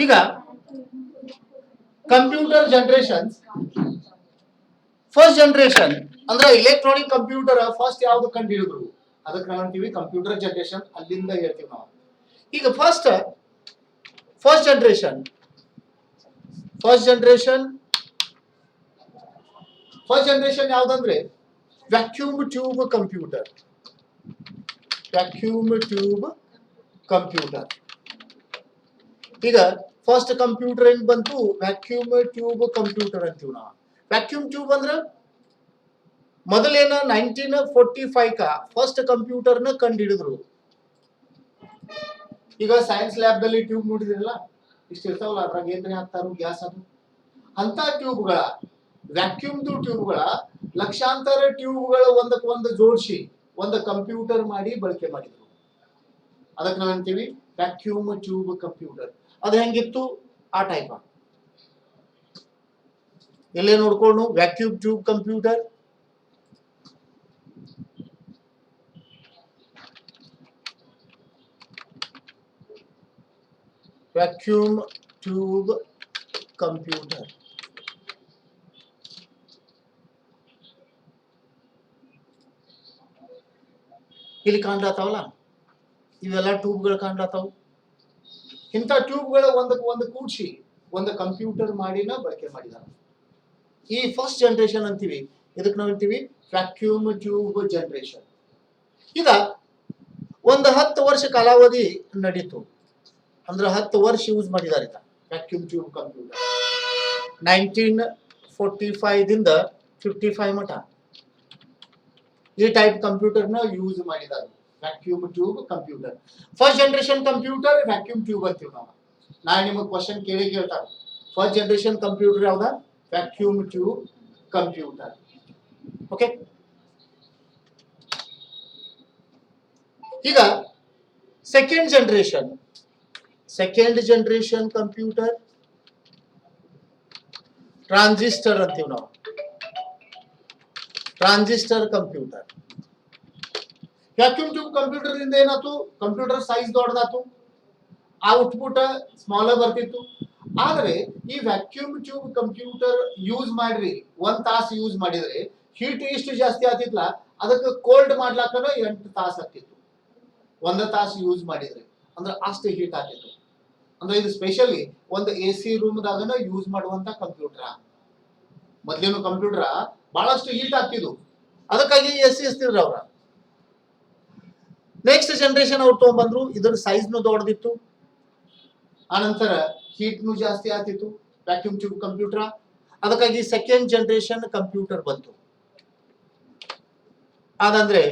ಈಗ computer generation first generation ಅಂದ್ರೆ electronic computer first ಯಾವ್ದು ಕಂಡು ಹಿಡಿದ್ರು ಅದಕ್ಕೆ ನಾವು ಅಂತೀವಿ ಕಂಪ್ಯೂಟರ್ ಜನರೇಷನ್. ಅಲ್ಲಿಂದ ಹೇಳ್ತೀವಿ ನಾವು. ಈಗ ಫಸ್ಟ್ ಜನರೇಷನ್ ಯಾವ್ದಂದ್ರೆ ವ್ಯಾಕ್ಯೂಮ್ ಟ್ಯೂಬ್ ಕಂಪ್ಯೂಟರ್. ಈಗ ಫಸ್ಟ್ ಕಂಪ್ಯೂಟರ್ ಏನ್ ಬಂತು, ವ್ಯಾಕ್ಯೂಮ್ ಟ್ಯೂಬ್ ಕಂಪ್ಯೂಟರ್ ಅಂತೀವಿ ನಾವು. ವ್ಯಾಕ್ಯೂಮ್ ಟ್ಯೂಬ್ ಅಂದ್ರೆ ಮೊದಲೇನ 1945 ಫಸ್ಟ್ ಕಂಪ್ಯೂಟರ್ ನ ಕಂಡು ಹಿಡಿದ್ರು. ಈಗ ಸೈನ್ಸ್ ಲ್ಯಾಬ್ ದಲ್ಲಿ ಟ್ಯೂಬ್ ನೋಡಿದ್ರಲ್ಲ, ಇಷ್ಟ ಇರ್ತಾವಲ್ಲ, ಅದ್ರಾಗ ಏನ್ರಿ ಹಾಕ್ತಾರು, ಗ್ಯಾಸ್ ಅದು. ಅಂತ ಟ್ಯೂಬ್ಗಳ, ವ್ಯಾಕ್ಯೂಮ್ ಟ್ಯೂಬ್ಗಳ ಲಕ್ಷಾಂತರ ಟ್ಯೂಬ್ಗಳ ಒಂದಕ್ಕೊಂದು ಜೋಡಿಸಿ ಒಂದು ಕಂಪ್ಯೂಟರ್ ಮಾಡಿ ಬಳಕೆ ಮಾಡಿದ್ರು. ಅದಕ್ಕೆ ನಾವಂತೀವಿ ವ್ಯಾಕ್ಯೂಮ್ ಟ್ಯೂಬ್ ಕಂಪ್ಯೂಟರ್. ಅದು ಹೆಂಗಿತ್ತು ಆ ಟೈಪ್. ಎಲ್ಲೇ ನೋಡ್ಕೊಂಡು vacuum tube computer. Vacuum tube computer ಇಲ್ಲಿ ಕಾಣ್ಲಾತಾವಲ್ಲ, ಇವೆಲ್ಲ ಟ್ಯೂಬ್ಗಳು ಕಾಣ್ಲಾತಾವು. ಇಂಥ ಟ್ಯೂಬ್ಗಳ ಒಂದಕ್ಕೆ ಕೂಡಿಸಿ ಒಂದು ಕಂಪ್ಯೂಟರ್ ಮಾಡಿನ ಬಳಕೆ ಮಾಡಿದಾರೆ. ಈ ಫಸ್ಟ್ ಜನರೇಷನ್ ಅಂತೀವಿ. ಇದಕ್ಕೆ ನಾವು ಅಂತೀವಿ ವ್ಯಾಕ್ಯೂಮ್ ಟ್ಯೂಬ್ ಜನರೇಷನ್. ಈಗ ಒಂದು 10 ವರ್ಷ ಕಾಲಾವಧಿ ನಡೀತು. ಅಂದ್ರೆ 10 ವರ್ಷ ಯೂಸ್ ಮಾಡಿದ್ದಾರೆ ವ್ಯಾಕ್ಯೂಮ್ ಟ್ಯೂಬ್ ಕಂಪ್ಯೂಟರ್. 1945 ದಿಂದ 55 ಮಟ ಈ ಟೈಪ್ ಕಂಪ್ಯೂಟರ್ ನ ಯೂಸ್ ಮಾಡಿದ್ದಾರೆ. Vacuum tube computer first generation computer vacuum tube ಅಂತೀವಿ ನಾವು. ನಾನು ನಿಮಗೆ ಕ್ವಶನ್ ಕೇಳ್ತಾರೆ, ಫಸ್ಟ್ ಜನರೇಷನ್ ಕಂಪ್ಯೂಟರ್ ಯಾವ್ದ? Vacuum tube computer. ಓಕೆ. ಈಗ ಸೆಕೆಂಡ್ ಜನರೇಷನ್ ಕಂಪ್ಯೂಟರ್ ಟ್ರಾನ್ಸಿಸ್ಟರ್ ಅಂತೀವಿ ನಾವು. Transistor computer. Vacuum tube computer ಇಂದ ಏನಾಯ್ತು, ಕಂಪ್ಯೂಟರ್ ಸೈಜ್ ದೊಡ್ಡದಾತು, ಔಟ್ಪುಟ್ ಸ್ಮಾಲರ್ ಬರ್ತಿತ್ತು. ಆದ್ರೆ ಈ ವ್ಯಾಕ್ಯೂಮ್ ಟ್ಯೂಬ್ ಕಂಪ್ಯೂಟರ್ ಯೂಸ್ ಮಾಡ್ರಿ 1 ತಾಸು ಯೂಸ್ ಮಾಡಿದ್ರೆ ಹೀಟ್ ಎಷ್ಟು ಜಾಸ್ತಿ ಆಗ್ತಿತ್ಲ, ಅದಕ್ಕೆ ಕೋಲ್ಡ್ ಮಾಡ್ಲಾಕನ 8 ತಾಸು ಆಗ್ತಿತ್ತು. 1 ತಾಸು ಯೂಸ್ ಮಾಡಿದ್ರೆ ಅಂದ್ರೆ ಅಷ್ಟು ಹೀಟ್ ಆಗ್ತಿತ್ತು. ಅಂದ್ರೆ ಇದು ಸ್ಪೆಷಲಿ ಒಂದು AC ರೂಮ್ದಾಗನ ಯೂಸ್ ಮಾಡುವಂತ ಕಂಪ್ಯೂಟರ್. ಮೊದ್ಲೇನು ಕಂಪ್ಯೂಟರ್ ಬಹಳಷ್ಟು ಹೀಟ್ ಆಗ್ತಿದ್ವು, ಅದಕ್ಕಾಗಿ AC ಇಸ್ತಿದ್ರು ಅವ್ರ. ನೆಕ್ಸ್ಟ್ ಜನರೇಷನ್ ಅವ್ರು ತಗೊಂಡ್ಬಂದ್ರು, ಇದರ ಸೈಜ್ನು ದೊಡ್ಡದಿತ್ತು, ಆನಂತರ ಹೀಟ್ನು ಜಾಸ್ತಿ ಆಗ್ತಿತ್ತು ವ್ಯಾಕ್ಯೂಮ್ ಟ್ಯೂಬ್ ಕಂಪ್ಯೂಟರ್. ಅದಕ್ಕಾಗಿ ಸೆಕೆಂಡ್ ಜನರೇಷನ್ ಕಂಪ್ಯೂಟರ್ ಬಂತು. ಅದಂದ್ರೆ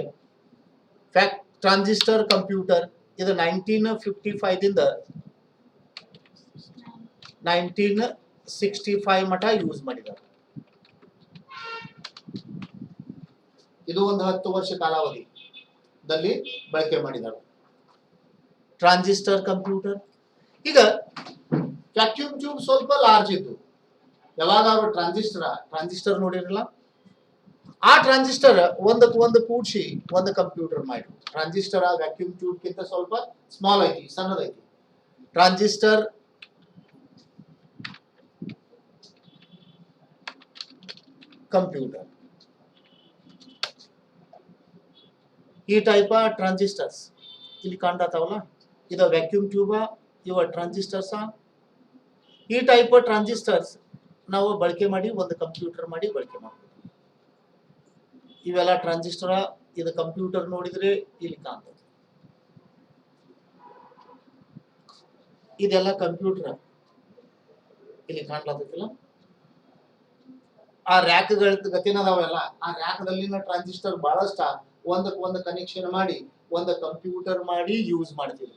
ಟ್ರಾನ್ಸಿಸ್ಟರ್ ಕಂಪ್ಯೂಟರ್. ಇದು 1955 ದಿಂದ 1965 ಮಟ ಯೂಸ್ ಮಾಡಿದ್ದಾರೆ. ಇದು ಒಂದು 10 ವರ್ಷ ಕಾಲಾವಧಿದಲ್ಲಿ ಬಳಕೆ ಮಾಡಿದ್ದಾರೆ ಟ್ರಾನ್ಸಿಸ್ಟರ್ ಕಂಪ್ಯೂಟರ್. ಈಗ ವ್ಯಾಕ್ಯೂಮ್ ಟ್ಯೂಬ್ ಸ್ವಲ್ಪ ಲಾರ್ಜ್ ಇತ್ತು. ಯಾವಾಗ ಅವರು ಟ್ರಾನ್ಸಿಸ್ಟರ್ ನೋಡಿರಲ್ಲ, ಆ ಟ್ರಾನ್ಸಿಸ್ಟರ್ ಒಂದಕ್ಕೆ ಕೂಡಿಸಿ ಒಂದು ಕಂಪ್ಯೂಟರ್ ಮಾಡಿ. ಟ್ರಾನ್ಸಿಸ್ಟರ್ ವ್ಯಾಕ್ಯೂಮ್ ಟ್ಯೂಬ್ ಗಿಂತ ಸ್ವಲ್ಪ ಸ್ಮಾಲ್ ಐತಿ, ಸಣ್ಣದೈತಿ. ಟ್ರಾನ್ಸಿಸ್ಟರ್ ಕಂಪ್ಯೂಟರ್ ಈ ಟೈಪ್ ಟ್ರಾನ್ಸಿಸ್ಟರ್ಸ್ ಇಲ್ಲಿ ಕಾಣ್ತಾವಲ್ಲ, ಇದು ವ್ಯಾಕ್ಯೂಮ್ ಟ್ಯೂಬ್, ಇವ ಟ್ರಾನ್ಸಿಸ್ಟರ್ಸ್. ಈ ಟೈಪ್ ಟ್ರಾನ್ಸಿಸ್ಟರ್ಸ್ ನಾವು ಬಳಕೆ ಮಾಡಿ ಒಂದು ಕಂಪ್ಯೂಟರ್ ಮಾಡಿ ಬಳಕೆ ಮಾಡ್ತೀವಿ. ಇವೆಲ್ಲ ಟ್ರಾನ್ಸಿಸ್ಟರ್. ಇದು ಕಂಪ್ಯೂಟರ್ ನೋಡಿದ್ರೆ ಇಲ್ಲಿ ಕಾಣ್ತದೆ, ಇದೆಲ್ಲ ಕಂಪ್ಯೂಟರ್ ಇಲ್ಲಿ ಕಾಣ್ಲಾತೈತಿಲ್ಲ. ಆ ರ್ಯಾಕ್ಗಳ ಗತಿನದಾವೆಲ್ಲ, ಆ ರ್ಯಾಕ್ದಲ್ಲಿನ ಟ್ರಾನ್ಸಿಸ್ಟರ್ ಬಹಳಷ್ಟ ಒಂದಕ್ಕೆ ಕನೆಕ್ಷನ್ ಮಾಡಿ ಒಂದು ಕಂಪ್ಯೂಟರ್ ಮಾಡಿ ಯೂಸ್ ಮಾಡ್ತೀವಿ.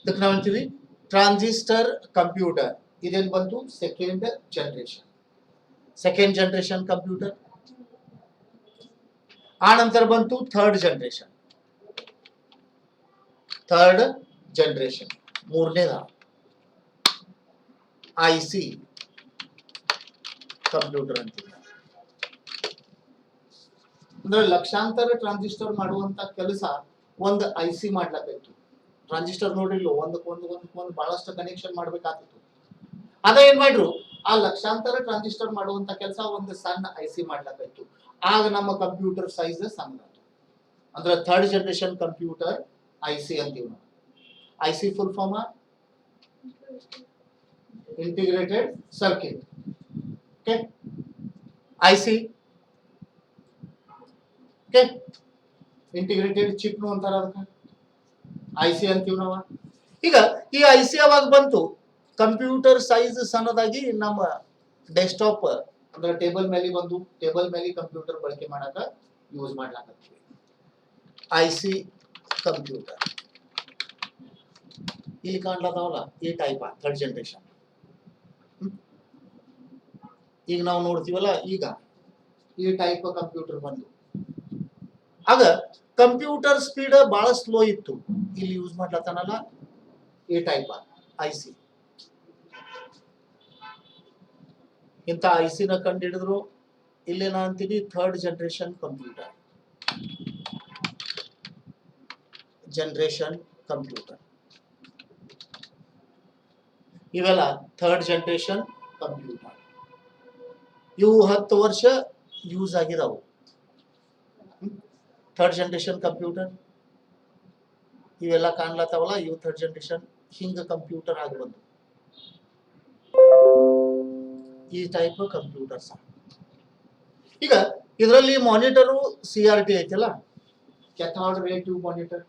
ಇದಕ್ಕೆ ನಾವು ಅಂತೀವಿ ಟ್ರಾನ್ಸಿಸ್ಟರ್ ಕಂಪ್ಯೂಟರ್. ಇದೇನ್ ಬಂತು, ಸೆಕೆಂಡ್ ಜನರೇಷನ್ ಕಂಪ್ಯೂಟರ್. ಆ ನಂತರ ಬಂತು ಥರ್ಡ್ ಜನರೇಷನ್ ಮೂರನೇದ IC ಕಂಪ್ಯೂಟರ್ ಅಂತೀವಿ. ಅಂದ್ರೆ ಲಕ್ಷಾಂತರ ಟ್ರಾನ್ಸಿಸ್ಟರ್ ಮಾಡುವಂತ ಕೆಲಸ ಒಂದು IC ಮಾಡ್ಲಾಕಿತ್ತು. ಟ್ರಾನ್ಸಿಸ್ಟರ್ ನೋಡಿರ್ಲು ಒಂದಕ್ಕೊಂದು ಬಹಳಷ್ಟು ಕನೆಕ್ಷನ್ ಮಾಡ್ಬೇಕಾಗ್ತಿತ್ತು. ಅದ ಏನ್ ಮಾಡ್ರು, ಆ ಲಕ್ಷಾಂತರ ಟ್ರಾನ್ಸಿಸ್ಟರ್ ಮಾಡುವಂತ ಕೆಲಸ ಒಂದು ಸಣ್ಣ ಐಸಿ ಮಾಡ್ಲಾಕಾಯ್ತು. ಆಗ ನಮ್ಮ ಕಂಪ್ಯೂಟರ್ ಸೈಜ್ ಸಣ್ಣ, ಅಂದ್ರೆ ಥರ್ಡ್ ಜನರೇಷನ್ ಕಂಪ್ಯೂಟರ್ ಐಸಿ ಅಂತೀವಿ ನಾವು. IC full form integrated circuit. Okay, IC okay, integrated chip ನು ಅಂತಾರ, ಅದಕ್ಕೆ ಐಸಿ ಅಂತೀವಿ ನಾವು. ಈಗ ಈ ಐಸಿ ಯಾವಾಗ ಬಂತು, ಕಂಪ್ಯೂಟರ್ ಸೈಜ್ ಸಣ್ಣದಾಗಿ ನಮ್ಮ ಡೆಸ್ಕ್ಟಾಪ್ ಅಂದ್ರೆ ಟೇಬಲ್ ಮೇಲೆ ಬಂದು ಟೇಬಲ್ ಮೇಲೆ ಕಂಪ್ಯೂಟರ್ ಬಳಕೆ ಮಾಡಕ ಯೂಸ್ ಮಾಡ್ಲಾಕತ್ತೀವಿ. ಐಸಿ ಕಂಪ್ಯೂಟರ್ ಇಲ್ಲಿ ಕಾಣ್ಲತ್ತಾವಲ್ಲ, ಈ ಟೈಪ್ ಥರ್ಡ್ ಜನರೇಷನ್. ಈಗ ನಾವು ನೋಡ್ತೀವಲ್ಲ, ಈಗ ಈ ಟೈಪ್ ಕಂಪ್ಯೂಟರ್ ಬಂದು, ಆಗ ಕಂಪ್ಯೂಟರ್ ಸ್ಪೀಡ್ ಬಹಳ ಸ್ಲೋ ಇತ್ತು. ಇಲ್ಲಿ ಯೂಸ್ ಮಾಡ್ಲತ್ತಾನಲ್ಲ ಈ ಟೈಪ್ ಐಸಿ. ಇಂಥ ಐಸಿನ ಕಂಡು ಹಿಡಿದ್ರು. ಇಲ್ಲೇನ ಅಂತೀವಿ, third generation computer. Generation computer ಇವೆಲ್ಲ ಥರ್ಡ್ ಜನರೇಷನ್ ಕಂಪ್ಯೂಟರ್. ಇವು 10 ವರ್ಷ ಯೂಸ್ ಆಗಿದಾವು. ಥರ್ಡ್ ಜನರೇಷನ್ ಕಂಪ್ಯೂಟರ್ ಇವೆಲ್ಲ ಕಾಣ್ಲತ್ತಾವಲ್ಲ, ಇವು ಥರ್ಡ್ ಜನರೇಷನ್ ಹಿಂಗ ಕಂಪ್ಯೂಟರ್ ಆಗಿ ಬಂದು ಈ ಟೈಪ್ ಕಂಪ್ಯೂಟರ್ಸ್. ಈಗ ಇದರಲ್ಲಿ ಮಾನಿಟರು CRT ಐತಲ್ಲ, ಕ್ಯಾಥೋಡ್ ರೇ tube monitor,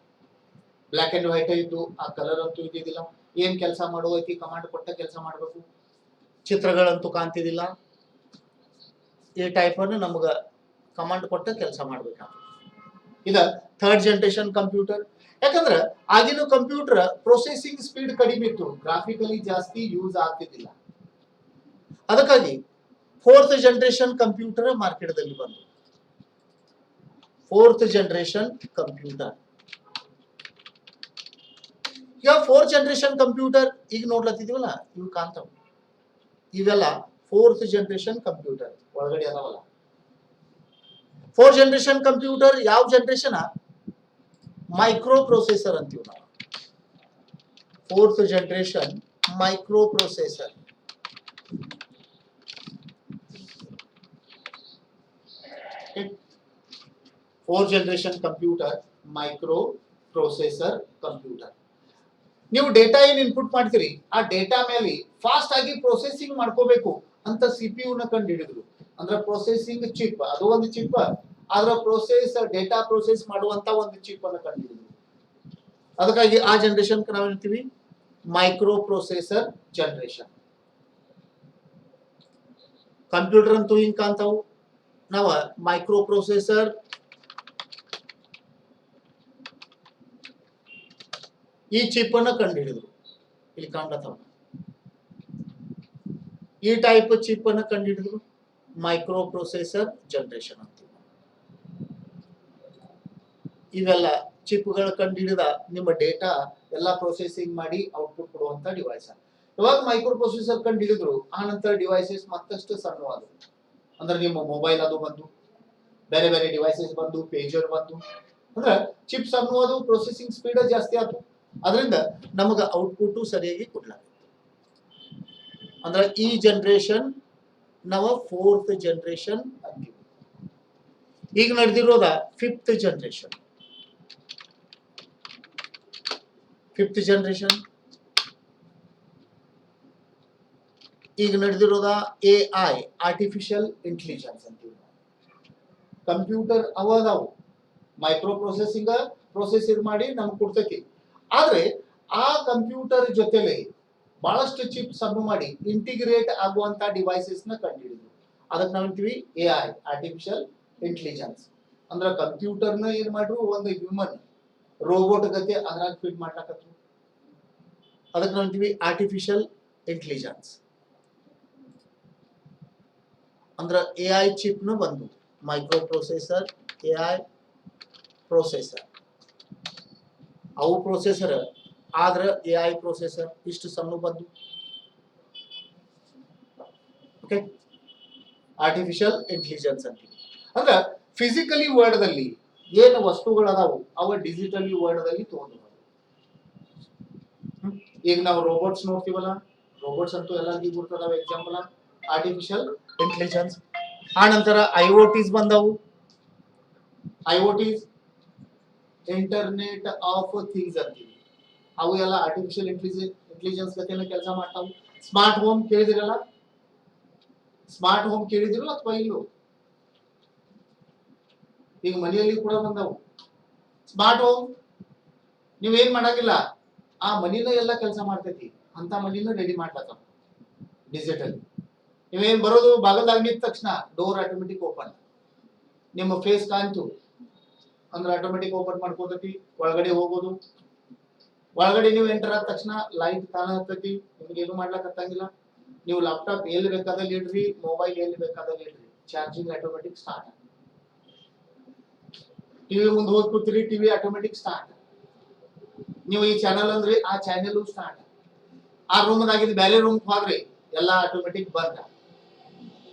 black and white ಇದ್ದು, ಆ ಕಲರ್ ಅಂತೂ ಇದ್ದಿದ್ದಿಲ್ಲ. ಏನ್ ಕೆಲಸ ಮಾಡೋದೈತಿ, ಕಮಾಂಡ್ ಕೊಟ್ಟ ಕೆಲಸ ಮಾಡಬೇಕು, ಚಿತ್ರಗಳಂತೂ ಕಾಣ್ತಿದ್ದಿಲ್ಲ. ಈ ಟೈಪ್ ಅನ್ನು ನಮಗ ಕಮಾಂಡ್ ಕೊಟ್ಟ ಕೆಲಸ ಮಾಡ್ಬೇಕಾಗ್ತದೆ. ಇದ ಥರ್ಡ್ ಜನರೇಷನ್ ಕಂಪ್ಯೂಟರ್. ಯಾಕಂದ್ರೆ ಆಗಿನ ಕಂಪ್ಯೂಟರ್ ಪ್ರೊಸೆಸಿಂಗ್ ಸ್ಪೀಡ್ ಕಡಿಮೆ ಇತ್ತು, ಗ್ರಾಫಿಕಲಿ ಜಾಸ್ತಿ ಯೂಸ್ ಆಗ್ತಿದ್ದಿಲ್ಲ. ಅದಕ್ಕಾಗಿ ಫೋರ್ತ್ ಜನರೇಷನ್ ಕಂಪ್ಯೂಟರ್ ಮಾರ್ಕೆಟ್ದಲ್ಲಿ ಬಂತು. Fourth generation computer. ಈಗ ಫೋರ್ತ್ ಜನರೇಷನ್ ಕಂಪ್ಯೂಟರ್ ಈಗ ನೋಡ್ಲತ್ತಿದೀವಲ್ಲ, ಇವು ಕಾಣ್ತಾವ. ಇವೆಲ್ಲ ಫೋರ್ತ್ ಜನರೇಷನ್ ಕಂಪ್ಯೂಟರ್ ಒಳಗಡೆ ಅದಾವಲ್ಲ. ಫೋರ್ತ್ ಜನರೇಷನ್ ಕಂಪ್ಯೂಟರ್ ಯಾವ ಜನರೇಷನ್? ಮೈಕ್ರೋ ಪ್ರೊಸೆಸರ್ ಅಂತೀವಿ ನಾವು. Fourth generation micro processor. Fourth generation computer micro processor computer. ನೀವು ಡೇಟಾ ಏನ್ ಇನ್ಪುಟ್ ಮಾಡ್ತೀರಿ, ಆ ಡೇಟಾ ಮೇಲೆ ಫಾಸ್ಟ್ ಆಗಿ ಪ್ರೊಸೆಸಿಂಗ್ ಮಾಡ್ಕೋಬೇಕು ಅಂತ CPU ನ ಕಂಡು ಹಿಡಿದ್ರು. ಅಂದ್ರೆ ಪ್ರೊಸೆಸಿಂಗ್ ಚಿಪ್, ಅದು ಒಂದು ಚಿಪ್, ಅದರ ಡೇಟಾ ಪ್ರೊಸೆಸ್ ಮಾಡುವಂತ ಒಂದು ಚಿಪ್ ಅನ್ನು ಕಂಡು ಹಿಡಿದ್ರು. ಅದಕ್ಕಾಗಿ ಆ ಜನರೇಷನ್ ನಾವು ಹೇಳ್ತೀವಿ ಮೈಕ್ರೋ ಪ್ರೊಸೆಸರ್ ಜನರೇಷನ್. ಕಂಪ್ಯೂಟರ್ ಅಂತೂ ಹಿಂಗ್ ಕಾಣ್ತಾವು. ನಾವು ಮೈಕ್ರೋ ಪ್ರೊಸೆಸರ್ ಈ ಚಿಪ್ ಅನ್ನ ಕಂಡು ಹಿಡಿದ್ರು. ಇಲ್ಲಿ ಕಾಣ್ತಾವ, ಈ ಟೈಪ್ ಚಿಪ್ ಅನ್ನ ಕಂಡು ಹಿಡಿದ್ರು. ಮೈಕ್ರೋ ಪ್ರೊಸೆಸರ್ ಜನರೇಷನ್ ಅಂತೀವಿ. ಇವೆಲ್ಲ ಚಿಪ್ಗಳು ಕಂಡು ಹಿಡಿದ ನಿಮ್ಮ ಡೇಟಾ ಎಲ್ಲ ಪ್ರೊಸೆಸಿಂಗ್ ಮಾಡಿ ಔಟ್ಪುಟ್ ಕೊಡುವಂತ ಡಿವೈಸ್. ಇವಾಗ ಮೈಕ್ರೋ ಪ್ರೊಸೆಸರ್ ಕಂಡು ಹಿಡಿದ್ರು, ಆ ನಂತರ ಡಿವೈಸಸ್ ಮತ್ತಷ್ಟು ಸಣ್ಣವಾದವು. ಅಂದ್ರೆ ನಿಮ್ಮ ಮೊಬೈಲ್ ಅದು ಬಂದು, ಬೇರೆ ಬೇರೆ ಡಿವೈಸಸ್ ಬಂದು, ಪೇಜರ್ ಬಂದು, ಅಂದ್ರೆ ಚಿಪ್ ಸಣ್ಣವಾದವು, ಪ್ರೊಸೆಸಿಂಗ್ ಸ್ಪೀಡ್ ಜಾಸ್ತಿ ಆಯ್ತು. ಅದರಿಂದ ನಮಗ ಔಟ್ಪುಟ್ ಸರಿಯಾಗಿ ಕೊಡ್ಲಾಗುತ್ತೆ. ಅಂದ್ರೆ ಈ ಜನರೇಷನ್ ನಾವು ಫೋರ್ತ್ ಜನರೇಷನ್ ಅಂತೀವಿ. ಈಗ ನಡೆದಿರೋದ ಫಿಫ್ತ್ ಜನರೇಷನ್. ಫಿಫ್ತ್ ಜನರೇಷನ್ ಈಗ ನಡೆದಿರೋದ AI, ಆರ್ಟಿಫಿಷಿಯಲ್ ಇಂಟೆಲಿಜೆನ್ಸ್ ಅಂತೀವಿ. ಕಂಪ್ಯೂಟರ್ ಅವದಾವು ಮೈಕ್ರೋ ಪ್ರೊಸೆಸಿಂಗ್ ಪ್ರೊಸೆಸ್ ಮಾಡಿ ನಮ್ಗೆ ಕೊಡ್ತೈತಿ. ಆದ್ರೆ ಆ ಕಂಪ್ಯೂಟರ್ ಜೊತೆಲೆ ಬಹಳಷ್ಟು ಚಿಪ್ ಸಬ್ ಮಾಡಿ ಇಂಟಿಗ್ರೇಟ್ ಆಗುವಂತ ಡಿವೈಸಸ್ ನ ಕಂಡುಹಿಡಿದ್ರು. ಅದಕ್ಕೆ ನಾವು ಹೇಳ್ತೀವಿ AI, ಆರ್ಟಿಫಿಷಿಯಲ್ ಇಂಟೆಲಿಜೆನ್ಸ್. ಅಂದ್ರೆ ಕಂಪ್ಯೂಟರ್ ನ ಏನ್ ಮಾಡ್ರು, ಒಂದು ಹ್ಯೂಮನ್ ರೋಬೋಟ್ ಗತಿ ಅದ್ರಾಗ ಫಿಟ್ ಮಾಡ್ಲಾಕತ್ರು. ಅದಕ್ಕೆ ನಾವು ಹೇಳ್ತೀವಿ ಆರ್ಟಿಫಿಷಿಯಲ್ ಇಂಟೆಲಿಜೆನ್ಸ್. ಅಂದ್ರೆ AI ಚಿಪ್ ನು ಬಂದು ಮೈಕ್ರೋ ಪ್ರೊಸೆಸರ್, AI ಪ್ರೊಸೆಸರ್. ಅವು ಪ್ರೊಸೆಸರ್ ಆದ್ರ AI ಪ್ರೊಸೆಸರ್ ಇಷ್ಟು ಸಣ್ಣ ಬಂದು. ಓಕೆ, ಆರ್ಟಿಫಿಷಿಯಲ್ ಇಂಟೆಲಿಜೆನ್ಸ್ ಅಂತೀವಿ. ಅಂದ್ರೆ ಫಿಸಿಕಲಿ ವರ್ಲ್ಡ್ ದಲ್ಲಿ ಏನು ವಸ್ತುಗಳು ಅದಾವು ಅವ ಡಿಜಿಟಲಿ ವರ್ಲ್ಡ್ ದಲ್ಲಿ ತಗೊಂಡು ಈಗ ನಾವು ರೋಬೋಟ್ಸ್ ನೋಡ್ತೀವಲ್ಲ, ರೋಬೋಟ್ಸ್ ಅಂತೂ ಎಲ್ಲರಿಗೂ ಗೊತ್ತದಾವ. Example artificial intelligence. ಆ ನಂತರ ಐಒಟಿಸ್ ಬಂದವು. ಐಒಟಿಸ್ ಇಂಟರ್ನೆಟ್ ಆಫ್ ಥಿಂಗ್ಸ್ ಅಂತೀವಿ. ಅವು ಎಲ್ಲ ಆರ್ಟಿಫಿಷಿಯಲ್ ಇಂಟೆಲಿಜೆನ್ಸ್ ಗತಿನ ಕೆಲಸ ಮಾಡ್ತಾವು. ಸ್ಮಾರ್ಟ್ ಹೋಮ್ ಕೇಳಿದಿರಲ್ಲ, ಸ್ಮಾರ್ಟ್ ಹೋಮ್ ಕೇಳಿದಿರೋ ಅಥವಾ ಇಲ್ಲೋ? ಈಗ ಮನೆಯಲ್ಲಿ ಕೂಡ ಬಂದವು ಸ್ಮಾರ್ಟ್ ಹೋಮ್. ನೀವೇನ್ ಮಾಡಂಗಿಲ್ಲ, ಆ ಮನಿನ ಎಲ್ಲ ಕೆಲಸ ಮಾಡ್ತೈತಿ, ಅಂತ ಮನಿನ ರೆಡಿ ಮಾಡ್ಲತ್ತಾವ ಡಿಜಿಟಲ್. ನೀವೇನ್ ಬರೋದು, ಬಾಗಲ್ದಾಗ ನಿಂತ ತಕ್ಷಣ ಡೋರ್ ಆಟೋಮೆಟಿಕ್ ಓಪನ್, ನಿಮ್ಮ ಫೇಸ್ ಕಾಣ್ತು ಅಂದ್ರೆ ಆಟೋಮೆಟಿಕ್ ಓಪನ್ ಮಾಡ್ಕೋತೈತಿ, ಒಳಗಡೆ ಹೋಗೋದು. ಒಳಗಡೆ ನೀವು ಎಂಟರ್ ಆದ ತಕ್ಷಣ ಲೈಟ್ ತಾನ ಹತ್ತೈತಿ, ನಿಮ್ಗೆ ಏನು ಮಾಡ್ಲಕ್ ಹತ್ತಂಗಿಲ್ಲ. ನೀವು ಲ್ಯಾಪ್ಟಾಪ್ ಎಲ್ಲಿ ಬೇಕಾದಲ್ಲಿ ಇಡ್ರಿ, ಮೊಬೈಲ್ ಎಲ್ಲಿ ಬೇಕಾದಲ್ಲಿ ಇಡ್ರಿ, ಚಾರ್ಜಿಂಗ್ ಆಟೋಮೆಟಿಕ್ ಸ್ಟಾರ್ಟ್. ಟಿವಿ ಮುಂದೆ ಹೋಗಿ ಕೂತ್ರಿ, ಟಿವಿ ಆಟೋಮೆಟಿಕ್ ಸ್ಟಾರ್ಟ್. ನೀವು ಈ ಚಾನಲ್ ಅಂದ್ರೆ ಆ ಚಾನೆಲ್ ಸ್ಟಾರ್ಟ್. ಆ ರೂಮ್ ಆಗಿದ್ದು ಬೇರೆ ರೂಮ್ ಹೋದ್ರಿ, ಎಲ್ಲ ಆಟೋಮೆಟಿಕ್ ಬಂದ.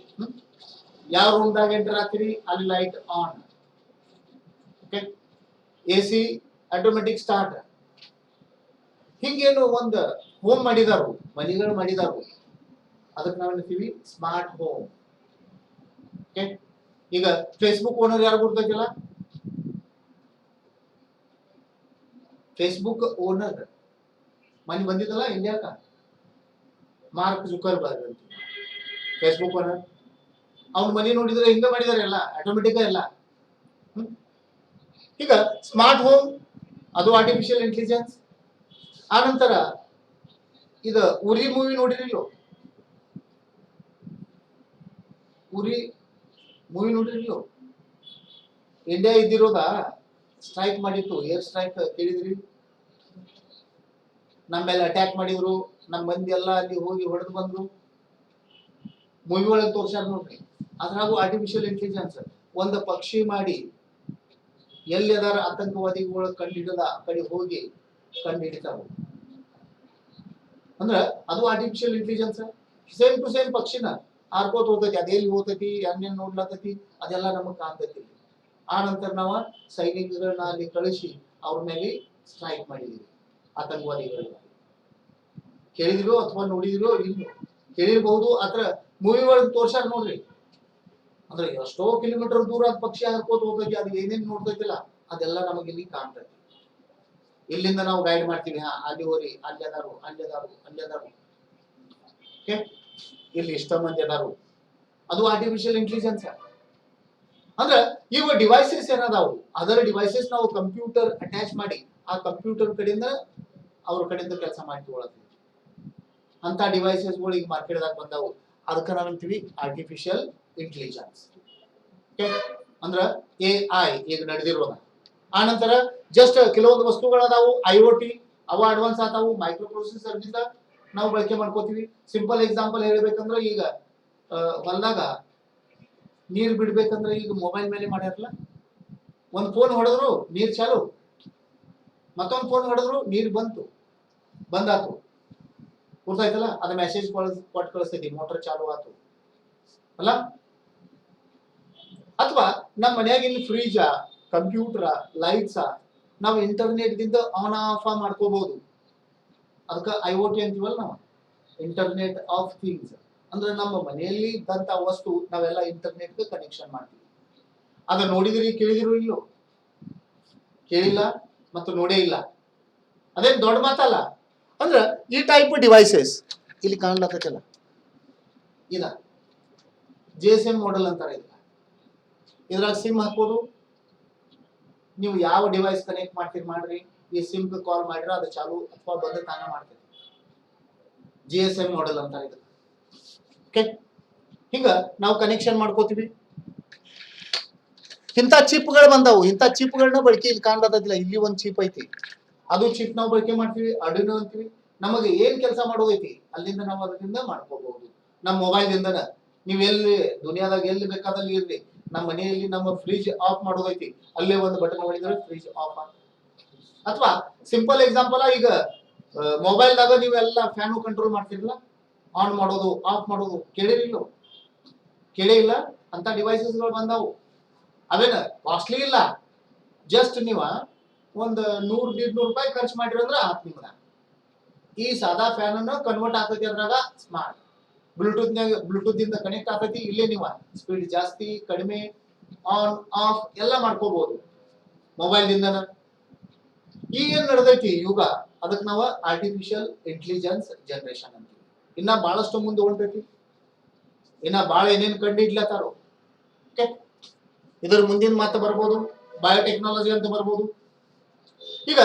ಯಾವ ರೂಮ್ದಾಗ ಎಂಟರ್ ಆಗ್ತೀರಿ ಅಲ್ಲಿ light on. Okay, AC automatic start. ಹಿಂಗೇನು ಒಂದು ಹೋಮ್ ಮಾಡಿದಾರು, ಮನಿಗಳು ಮಾಡಿದಾರು, ಅದಕ್ಕೆ ನಾವು ಹೇಳ್ತೀವಿ ಸ್ಮಾರ್ಟ್ ಹೋಮ್. ಓಕೆ, ಈಗ ಫೇಸ್ಬುಕ್ ಓನರ್ ಯಾರು ಗೊತ್ತೈತಿಲ್ಲ? ಫೇಸ್ಬುಕ್ ಓನರ್ ಮನೆ ಬಂದಿದ್ದಲ್ಲ ಇಂಡಿಯಾಕ, ಮಾರ್ಕ್ ಜುಕರ್ಬರ್ಗ್ ಅಂತ. ಫೇಸ್ಬುಕ್ ಓನರ್ ಅವ್ನ ಮನೆ ನೋಡಿದ್ರೆ ಹಿಂಗ ಮಾಡಿದಾರೆ, ಎಲ್ಲ ಆಟೋಮೆಟಿಕ್ ಎಲ್ಲ. ಈಗ ಸ್ಮಾರ್ಟ್ ಹೋಮ್ ಅದು ಆರ್ಟಿಫಿಷಿಯಲ್ ಇಂಟೆಲಿಜೆನ್ಸ್. ಆ ನಂತರ ಇದು ಉರಿ ಮೂವಿ ನೋಡಿರಿಲ್ಲೋ? ಉರಿ ಮೂವಿ ನೋಡಿರಿಲ್ಲೋ? ಇಂಡಿಯಾ ಇದ್ದಿರೋದ ಸ್ಟ್ರೈಕ್ ಮಾಡಿತ್ತು, ಏರ್ ಸ್ಟ್ರೈಕ್ ಕೇಳಿದ್ರಿ? ನಮ್ಮ ಮೇಲೆ ಅಟ್ಯಾಕ್ ಮಾಡಿದ್ರು, ನಮ್ಮ ಮಂದಿ ಎಲ್ಲ ಅಲ್ಲಿ ಹೋಗಿ ಹೊಡೆದು ಬಂದ್ರು. ಮೂವಿ ಒಳಗೆ ತೋರ್ಸಾರ ನೋಡ್ರಿ. ಅದ್ರಾಗೂ ಆರ್ಟಿಫಿಷಿಯಲ್ ಇಂಟೆಲಿಜೆನ್ಸ್ ಒಂದು ಪಕ್ಷಿ ಮಾಡಿ ಎಲ್ಲಿ ಅದಾರ ಆತಂಕವಾದಿಗಳು ಕಂಡುಹಿಡಿದ ಕಡೆ ಹೋಗಿ ಕಂಡುಹಿಡಿತಾವ. ಅಂದ್ರ ಅದು artificial intelligence. Same to same ಪಕ್ಷಿನ ಹಾರ್ಕೋತ ಹೋಗ್ತೈತಿ, ಅದೆಲ್ಲಿ ಹೋಗ್ತೈತಿ, ಹಂಗೇನ್ ನೋಡ್ಲತ್ತೈತಿ, ಅದೆಲ್ಲ ನಮಗ್ ಕಾಣ್ತೈತಿ. ಆ ನಂತರ ನಾವು ಸೈನಿಕಗಳನ್ನ ಅಲ್ಲಿ ಕಳಿಸಿ ಅವ್ರ ಮೇಲೆ ಸ್ಟ್ರೈಕ್ ಮಾಡಿದೀವಿ, ಆತಂಕವಾದಿಗಳನ್ನ. ಕೇಳಿದಿರೋ ಅಥವಾ ನೋಡಿದಿರೋ ಇಲ್ಲೋ? ಕೇಳಿರ್ಬಹುದು. ಅದ್ರ ಮೂವಿ ಒಳಗೆ ತೋರ್ಸಾರ ನೋಡ್ರಿ. ಅಂದ್ರೆ ಎಷ್ಟೋ ಕಿಲೋಮೀಟರ್ ದೂರ ಅದ್ ಪಕ್ಷಿ ಹರ್ಕೋತ ಹೋಗ್ತೈತಿ, ಅದು ಏನೇನ್ ನೋಡ್ತೈತಿಲ್ಲ ಅದೆಲ್ಲ ನಮಗೆ ಇಲ್ಲಿ ಕಾಣ್ತೈತಿ. ಇಲ್ಲಿಂದ ನಾವು ಗೈಡ್ ಮಾಡ್ತೀವಿ, ಹಾ ಅಲ್ಲಿ ಹೋರಿ, ಅಲ್ಲಿ ಅದಾರು, ಅಲ್ಲಿ ಅದಾರು, ಅಲ್ಲಿ ಅದಾರು. ಓಕೆ, ಇಲ್ಲಿ ಇಷ್ಟ ಮಂದಿ ಅದಾರು. ಅದು ಆರ್ಟಿಫಿಷಿಯಲ್ ಇಂಟೆಲಿಜೆನ್ಸ್. ಅಂದ್ರೆ ಇವ ಡಿವೈಸಸ್ ಏನದಾವು, ಅದರ ಡಿವೈಸಸ್ ನಾವು ಕಂಪ್ಯೂಟರ್ ಅಟ್ಯಾಚ್ ಮಾಡಿ ಆ ಕಂಪ್ಯೂಟರ್ ಕಡೆಯಿಂದ ಅವ್ರ ಕಡೆಯಿಂದ ಕೆಲಸ ಮಾಡಿ ತಗೊಳತ್ತೀವಿ. ಅಂತ ಡಿವೈಸಸ್ಗಳು ಈಗ ಮಾರ್ಕೆಟ್ದಾಗ ಬಂದಾವು, ಅದಕ್ಕೆ ನಾವಂತೀವಿ ಆರ್ಟಿಫಿಷಿಯಲ್ ಇಂಟೆಲಿಜೆನ್ಸ್. ಓಕೆ, ಅಂದ್ರ AI ಈಗ ನಡೆದಿರೋದ. ಆ ನಂತರ ಜಸ್ಟ್ ಕೆಲವೊಂದು ವಸ್ತುಗಳದಾವು IoT, ಅವ ಅಡ್ವಾನ್ಸ್ ಆತಾವು. ಮೈಕ್ರೋ ಪ್ರೊಸೆಸರ್ ದಿಂದ ನಾವು ಬಳಕೆ ಮಾಡ್ಕೋತೀವಿ. ಸಿಂಪಲ್ ಎಕ್ಸಾಂಪಲ್ ಹೇಳ್ಬೇಕಂದ್ರೆ, ಈಗ ಹೊಲದಾಗ ನೀರ್ ಬಿಡ್ಬೇಕಂದ್ರೆ ಈಗ ಮೊಬೈಲ್ ಮೇಲೆ ಮಾಡ್ಯಾರಲ್ಲ. ಒಂದ್ ಫೋನ್ ಹೊಡೆದ್ರು ನೀರ್ ಚಾಲು, ಮತ್ತೊಂದು ಫೋನ್ ಹೊಡೆದ್ರು ನೀರ್ ಬಂದಾತು, ಗೊತ್ತಾಯ್ತಲ್ಲ? ಅದ ಮೆಸೇಜ್ ಕೊಟ್ಟು ಕಳಿಸ್ತೈತಿ, ಮೋಟರ್ ಚಾಲು ಆತು ಅಲ್ಲ? ಅಥವಾ ನಮ್ಮ ಮನ್ಯಾಗ ಇಲ್ಲಿ ಫ್ರಿಜ್, ಕಂಪ್ಯೂಟರ್, ಲೈಟ್ಸ್ ನಾವು ಇಂಟರ್ನೆಟ್ ದಿಂದ ಆನ್ ಆಫ್ ಮಾಡ್ಕೋಬಹುದು. ಅದಕ್ಕೆ IoT ಅಂತೀವಲ್ಲ ನಾವು, ಇಂಟರ್ನೆಟ್ ಆಫ್ ಥಿಂಗ್ಸ್. ಅಂದ್ರೆ ನಮ್ಮ ಮನೆಯಲ್ಲಿ ಇದ್ದಂತ ವಸ್ತು ನಾವೆಲ್ಲ ಇಂಟರ್ನೆಟ್ಗೆ ಕನೆಕ್ಷನ್ ಮಾಡ್ತೀವಿ. ಅದ ನೋಡಿದಿರಿ, ಕೇಳಿದಿರು ಇಲ್ಲೋ? ಕೇಳಿಲ್ಲ ಮತ್ತು ನೋಡೇ ಇಲ್ಲ, ಅದೇನ್ ದೊಡ್ಡ ಮಾತಲ್ಲ. ಅಂದ್ರ ಈ ಟೈಪ್ ಡಿವೈಸಸ್ ಇಲ್ಲಿ ಕಾಣ್ಲತ್ತಲ್ಲ, ಇದ GSM ಮಾಡೆಲ್ ಅಂತಾರೆ. ಇದ್ರಾಗ ಸಿಮ್ ಹಾಕೋದು, ನೀವು ಯಾವ ಡಿವೈಸ್ ಕನೆಕ್ಟ್ ಮಾಡ್ತೀರಿ ಮಾಡ್ರಿ, ಈ ಸಿಮ್ ಕಾಲ್ ಮಾಡಿದ್ರೆ ಅದು ಚಾಲು ಅಥವಾ ಬಂದ ತಾನ ಮಾಡ್ತೀರಿ. GSM ಮಾಡೆಲ್ ಅಂತಾರೆ ಇದು. ಓಕೆ, ಹಿಂಗ ನಾವು ಕನೆಕ್ಷನ್ ಮಾಡ್ಕೋತೀವಿ. ಇಂಥ ಚಿಪ್ಗಳು ಬಂದಾವು, ಇಂಥ ಚಿಪ್ಗಳನ್ನ ಬಳಕೆ ಇಲ್ಲಿ ಕಾಣ್ಲತ್ತಿಲ್ಲ. ಇಲ್ಲಿ ಒಂದು ಚಿಪ್ ಐತಿ, ಅದು ಚಿಪ್ ನಾವು ಬಳಕೆ ಮಾಡ್ತೀವಿ, ಆರ್ಡಿನೋ ಅಂತೀವಿ. ನಮಗೆ ಏನ್ ಕೆಲಸ ಮಾಡೋದೈತಿ ಅಲ್ಲಿಂದ ನಾವು ಅದರಿಂದ ಮಾಡ್ಕೋಬಹುದು. ನಮ್ಮ ಮೊಬೈಲ್ ದಿಂದನ ನೀವು ಎಲ್ಲಿ ದುನಿಯಾದಾಗ ಎಲ್ಲಿ ಬೇಕಾದಲ್ಲಿ ಇರ್ಲಿ, ನಮ್ಮ ಮನೆಯಲ್ಲಿ ನಮ್ಮ ಫ್ರಿಜ್ ಆಫ್ ಮಾಡೋದೈತಿ, ಅಲ್ಲೇ ಒಂದು ಬಟನ್ ಹೊಡಿದ್ರೆ ಫ್ರಿಜ್ ಆಫ್ ಆಗ. ಅಥವಾ ಸಿಂಪಲ್ ಎಕ್ಸಾಂಪಲ್, ಈಗ ಮೊಬೈಲ್ದಾಗ ನೀವೆಲ್ಲ ಫ್ಯಾನು ಕಂಟ್ರೋಲ್ ಮಾಡ್ತಿರಲ್ಲ, ಆನ್ ಮಾಡೋದು ಆಫ್ ಮಾಡೋದು ಕೇಳಿರಿಲ್ಲೋ? ಕೇಳೇ ಇಲ್ಲ. ಅಂತ ಡಿವೈಸಸ್ಗಳು ಬಂದಾವು. ಅವೇನ ಕಾಸ್ಟ್ಲಿ ಇಲ್ಲ, ಜಸ್ಟ್ ನೀವ ಒಂದು 100-150 ರೂಪಾಯಿ ಖರ್ಚು ಮಾಡಿರಂದ್ರೆ ಆತ್ ನಿಮ್ಗ. ಈ ಸಾದಾ ಫ್ಯಾನ್ ಅನ್ನ ಕನ್ವರ್ಟ್ ಆಗ್ತೈತಿ ಅದ್ರಾಗ ಸ್ಮಾರ್ಟ್ ಬ್ಲೂಟೂತ್ ಇಂದ ಕನೆಕ್ಟ್ ಆಗ್ತೈತಿ. ಇಲ್ಲೇ ನೀವು ಸ್ಪೀಡ್ ಜಾಸ್ತಿ ಕಡಿಮೆ ಆನ್ ಆಫ್ ಎಲ್ಲ ಮಾಡ್ಕೋಬಹುದು ಮೊಬೈಲ್ ದಿಂದನ. ಈಗ ಏನ್ ನಡೆದೈತಿ ಯುಗ, ಅದಕ್ಕೆ ನಾವು ಆರ್ಟಿಫಿಷಿಯಲ್ ಇಂಟೆಲಿಜೆನ್ಸ್ ಜನರೇಷನ್ ಅಂತೀವಿ. ಇನ್ನ ಬಹಳಷ್ಟು ಮುಂದೆ ಹೊಂಟೈತಿ, ಇನ್ನ ಬಹಳ ಏನೇನ್ ಕಂಡು ಹಿಡ್ಲತ್ತಾರೋ. ಓಕೆ, ಇದ್ರ ಮುಂದಿನ ಮಾತು ಬರ್ಬೋದು, ಬಯೋಟೆಕ್ನಾಲಜಿ ಅಂತ ಬರ್ಬೋದು. ಈಗ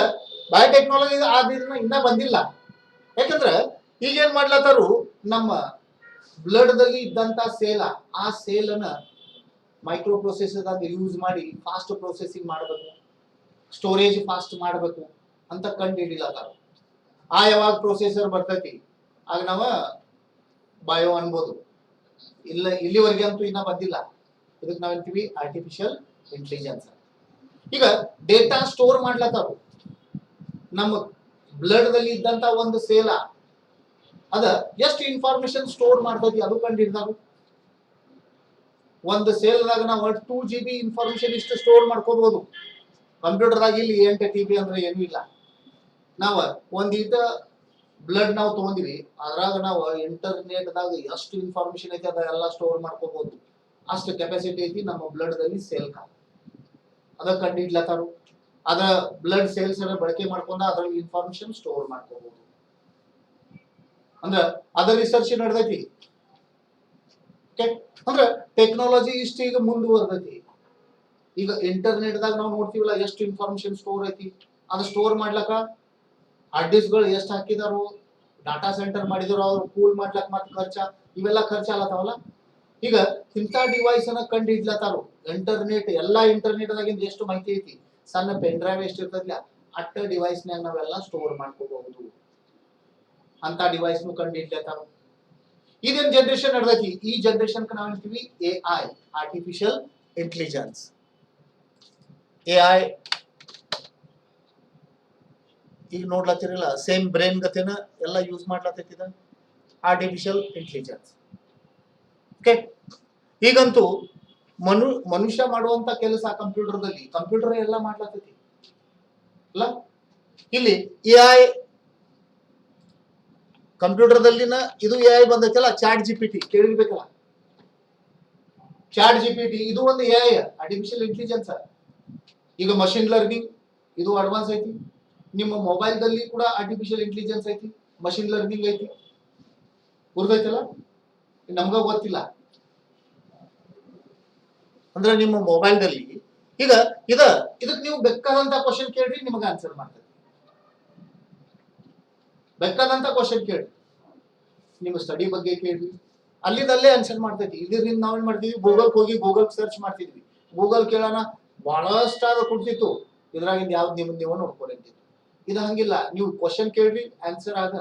ಬಯೋಟೆಕ್ನಾಲಜಿ ಆದ್ರಿಂದ ಇನ್ನ ಬಂದಿಲ್ಲ. ಯಾಕಂದ್ರೆ ಈಗ ಏನ್ ಮಾಡ್ಲತ್ತಾರು, ನಮ್ಮ ಬ್ಲಡ್ ದಲ್ಲಿ ಇದ್ದಂತ ಸೇಲ್, ಆ ಸೇಲ್ ಅನ್ನ ಮೈಕ್ರೋ ಪ್ರೊಸೆಸರ್ ಯೂಸ್ ಮಾಡಿ ಫಾಸ್ಟ್ ಪ್ರೊಸೆಸಿಂಗ್ ಮಾಡಬೇಕು, ಸ್ಟೋರೇಜ್ ಫಾಸ್ಟ್ ಮಾಡಬೇಕು ಅಂತ ಕಂಡು ಹಿಡಿಲತ್ತಾರ. ಆ ಯಾವಾಗ ಪ್ರೊಸೆಸರ್ ಬರ್ತೈತಿ ಆಗ ನಾವ ಬಯೋ ಅನ್ಬೋದು. ಇಲ್ಲ, ಇಲ್ಲಿವರೆಗೆ ಅಂತೂ ಇನ್ನ ಬಂದಿಲ್ಲ. ಇದಕ್ಕೆ ನಾವೇಂತೀವಿ ಆರ್ಟಿಫಿಷಿಯಲ್ ಇಂಟೆಲಿಜೆನ್ಸ್. ಈಗ ಡೇಟಾ ಸ್ಟೋರ್ ಮಾಡ್ಲತ್ತಾರು. ನಮ್ಮ ಬ್ಲಡ್ ದಲ್ಲಿ ಇದ್ದಂತ ಒಂದು ಸೇಲ ಅದ ಎಷ್ಟು ಇನ್ಫಾರ್ಮೇಶನ್ ಸ್ಟೋರ್ ಮಾಡ್ತೈತಿ ಅದು ಕಂಡು ಹಿಡಿದಾರು. ಒಂದು ಸೇಲ್ದಾಗ ನಾವು 2 GB ಇನ್ಫಾರ್ಮೇಶನ್ ಇಷ್ಟು ಸ್ಟೋರ್ ಮಾಡ್ಕೋಬಹುದು. ಕಂಪ್ಯೂಟರ್ದಾಗ ಇಲ್ಲಿ 8 TB ಅಂದ್ರೆ ಏನೂ ಇಲ್ಲ. ನಾವ ಒಂದೀಟ ಬ್ಲಡ್ ನಾವು ತಗೊಂಡಿವಿ, ಅದ್ರಾಗ ನಾವು ಇಂಟರ್ನೆಟ್ದಾಗ ಎಷ್ಟು ಇನ್ಫಾರ್ಮೇಶನ್ ಐತಿ ಅದೆಲ್ಲ ಸ್ಟೋರ್ ಮಾಡ್ಕೋಬಹುದು. ಅಷ್ಟು ಕೆಪಾಸಿಟಿ ಐತಿ ನಮ್ಮ ಬ್ಲಡ್ ದಲ್ಲಿ ಸೇಲ್ ಕಾಲ. ಅದ ಕಂಡು ಹಿಡ್ಲತ್ತಾರು. ಅದ ಬ್ಲಡ್ ಸೇಲ್ಸ್ ಬಳಕೆ ಮಾಡ್ಕೊಂಡ ಅದ್ರ ಇನ್ಫಾರ್ಮೇಶನ್ ಸ್ಟೋರ್ ಮಾಡ್ಕೋಬಹುದು. ಅಂದ್ರ ಅದ ರಿಸರ್ಚ್ ನಡೆದೈತಿ. ಅಂದ್ರ ಟೆಕ್ನಾಲಜಿ ಇಷ್ಟು ಈಗ ಮುಂದುವರೆದೈತಿ. ಈಗ ಇಂಟರ್ನೆಟ್ ದಾಗ ನಾವು ನೋಡ್ತೀವಲ್ಲ ಎಷ್ಟು ಇನ್ಫಾರ್ಮೇಶನ್ ಸ್ಟೋರ್ ಐತಿ. ಅದು ಸ್ಟೋರ್ ಮಾಡ್ಲಕ್ಕ ಹಾರ್ಡ್ ಡಿಸ್ಕ್ಗಳು ಎಷ್ಟು ಹಾಕಿದಾರು, ಡಾಟಾ ಸೆಂಟರ್ ಮಾಡಿದ್ರು, ಅವ್ರು ಕೂಲ್ ಮಾಡ್ಲಕ್ ಮತ್ತೆ ಖರ್ಚ, ಇವೆಲ್ಲ ಖರ್ಚ ಆಗತ್ತಾವಲ್ಲ. ಈಗ ಇಂಥ ಡಿವೈಸ್ ಅನ್ನ ಕಂಡು ಹಿಡ್ಲತ್ತಾರು. ಇಂಟರ್ನೆಟ್ ಎಲ್ಲಾ ಇಂಟರ್ನೆಟ್ ದಾಗಿಂದ ಎಷ್ಟು ಮಾಹಿತಿ ಐತಿ, ಸಣ್ಣ ಪೆನ್ ಡ್ರೈವ್ ಎಷ್ಟು ಇರ್ತೈತಿಲ್ಲ ಅಟ್ಟ ಡಿವೈಸ್ ನಾಗ ನಾವೆಲ್ಲ ಸ್ಟೋರ್ ಮಾಡ್ಕೋಬಹುದು. ಅಂತ ಡಿವೈಸ್ ಕಂಡು ಹಿಡ್ಲತ್ತಾರು. ಇದೇನ್ ಜನರೇಷನ್ ನಡೆದೈತಿ, ಈ ಜನರೇಷನ್ ನಾವ್ ಹೇಳ್ತೀವಿ AI, ಆರ್ಟಿಫಿಷಿಯಲ್ ಇಂಟೆಲಿಜೆನ್ಸ್. AI ಈಗ ನೋಡ್ಲತ್ತಿರಲ್ಲ, ಸೇಮ್ ಬ್ರೈನ್ ಗತೆನ ಎಲ್ಲ ಯೂಸ್ ಮಾಡ್ಲತ್ತೈತಿ ಆರ್ಟಿಫಿಷಿಯಲ್ ಇಂಟೆಲಿಜೆನ್ಸ್. ಓಕೆ, ಈಗಂತೂ ಮನುಷ್ಯ ಮಾಡುವಂತ ಕೆಲಸ ಕಂಪ್ಯೂಟರ್ದಲ್ಲಿ ಕಂಪ್ಯೂಟರ್ ಎಲ್ಲ ಮಾಡ್ಲತ್ತೈತಿ ಅಲ್ಲ. ಇಲ್ಲಿ AI ಕಂಪ್ಯೂಟರ್ದಲ್ಲಿನ ಇದು AI ಬಂದೈತಲ್ಲ, ಚಾಟ್ GPT ಕೇಳಿರ್ಬೇಕಲ್ಲ. ಚಾಟ್ GPT ಇದು ಒಂದು AI, ಆರ್ಟಿಫಿಷಿಯಲ್ ಇಂಟೆಲಿಜೆನ್ಸ್. ಈಗ ಮಷಿನ್ ಲರ್ನಿಂಗ್ ಇದು ಅಡ್ವಾನ್ಸ್ ಐತಿ. ನಿಮ್ಮ ಮೊಬೈಲ್ ದಲ್ಲಿ ಕೂಡ ಆರ್ಟಿಫಿಷಿಯಲ್ ಇಂಟೆಲಿಜೆನ್ಸ್ ಐತಿ, ಮಷಿನ್ ಲರ್ನಿಂಗ್ ಐತಿ. ಗುರ್ತೈತಲ್ಲ, ನಮ್ಗ ಗೊತ್ತಿಲ್ಲ. ಅಂದ್ರೆ ನಿಮ್ಮ ಮೊಬೈಲ್ ದಲ್ಲಿ ಈಗ ಇದಕ್ಕೆ ನೀವು ಬೇಕಾದಂತ ಕ್ವಶನ್ ಕೇಳ್ರಿ, ನಿಮಗೆ ಆನ್ಸರ್ ಮಾಡ್ತದೆ. ಬೇಕಾದಂತ ಕ್ವಶನ್ ಕೇಳ್ರಿ, ನಿಮ್ಮ ಸ್ಟಡಿ ಬಗ್ಗೆ ಕೇಳ್ರಿ, ಅಲ್ಲಿದಲ್ಲೇ ಆನ್ಸರ್ ಮಾಡ್ತೈತಿ. ಇದರಿಂದ ನಾವೇನ್ ಮಾಡ್ತೀವಿ, ಗೂಗಲ್ ಹೋಗಿ ಗೂಗಲ್ ಸರ್ಚ್ ಮಾಡ್ತಿದ್ವಿ. ಗೂಗಲ್ ಕೇಳೋಣ ಬಹಳಷ್ಟಾದ ಕೊಡ್ತಿತ್ತು, ಇದ್ರಾಗಿಂದ ಯಾವ್ದು ನಿಮ್ಮನ್ನ ನೀವು ನೋಡ್ಕೊಳಂತಿತ್ತು. ಇದು ಹಂಗಿಲ್ಲ, ನೀವು ಕ್ವಶನ್ ಕೇಳ್ರಿ ಆನ್ಸರ್ ಆಗ.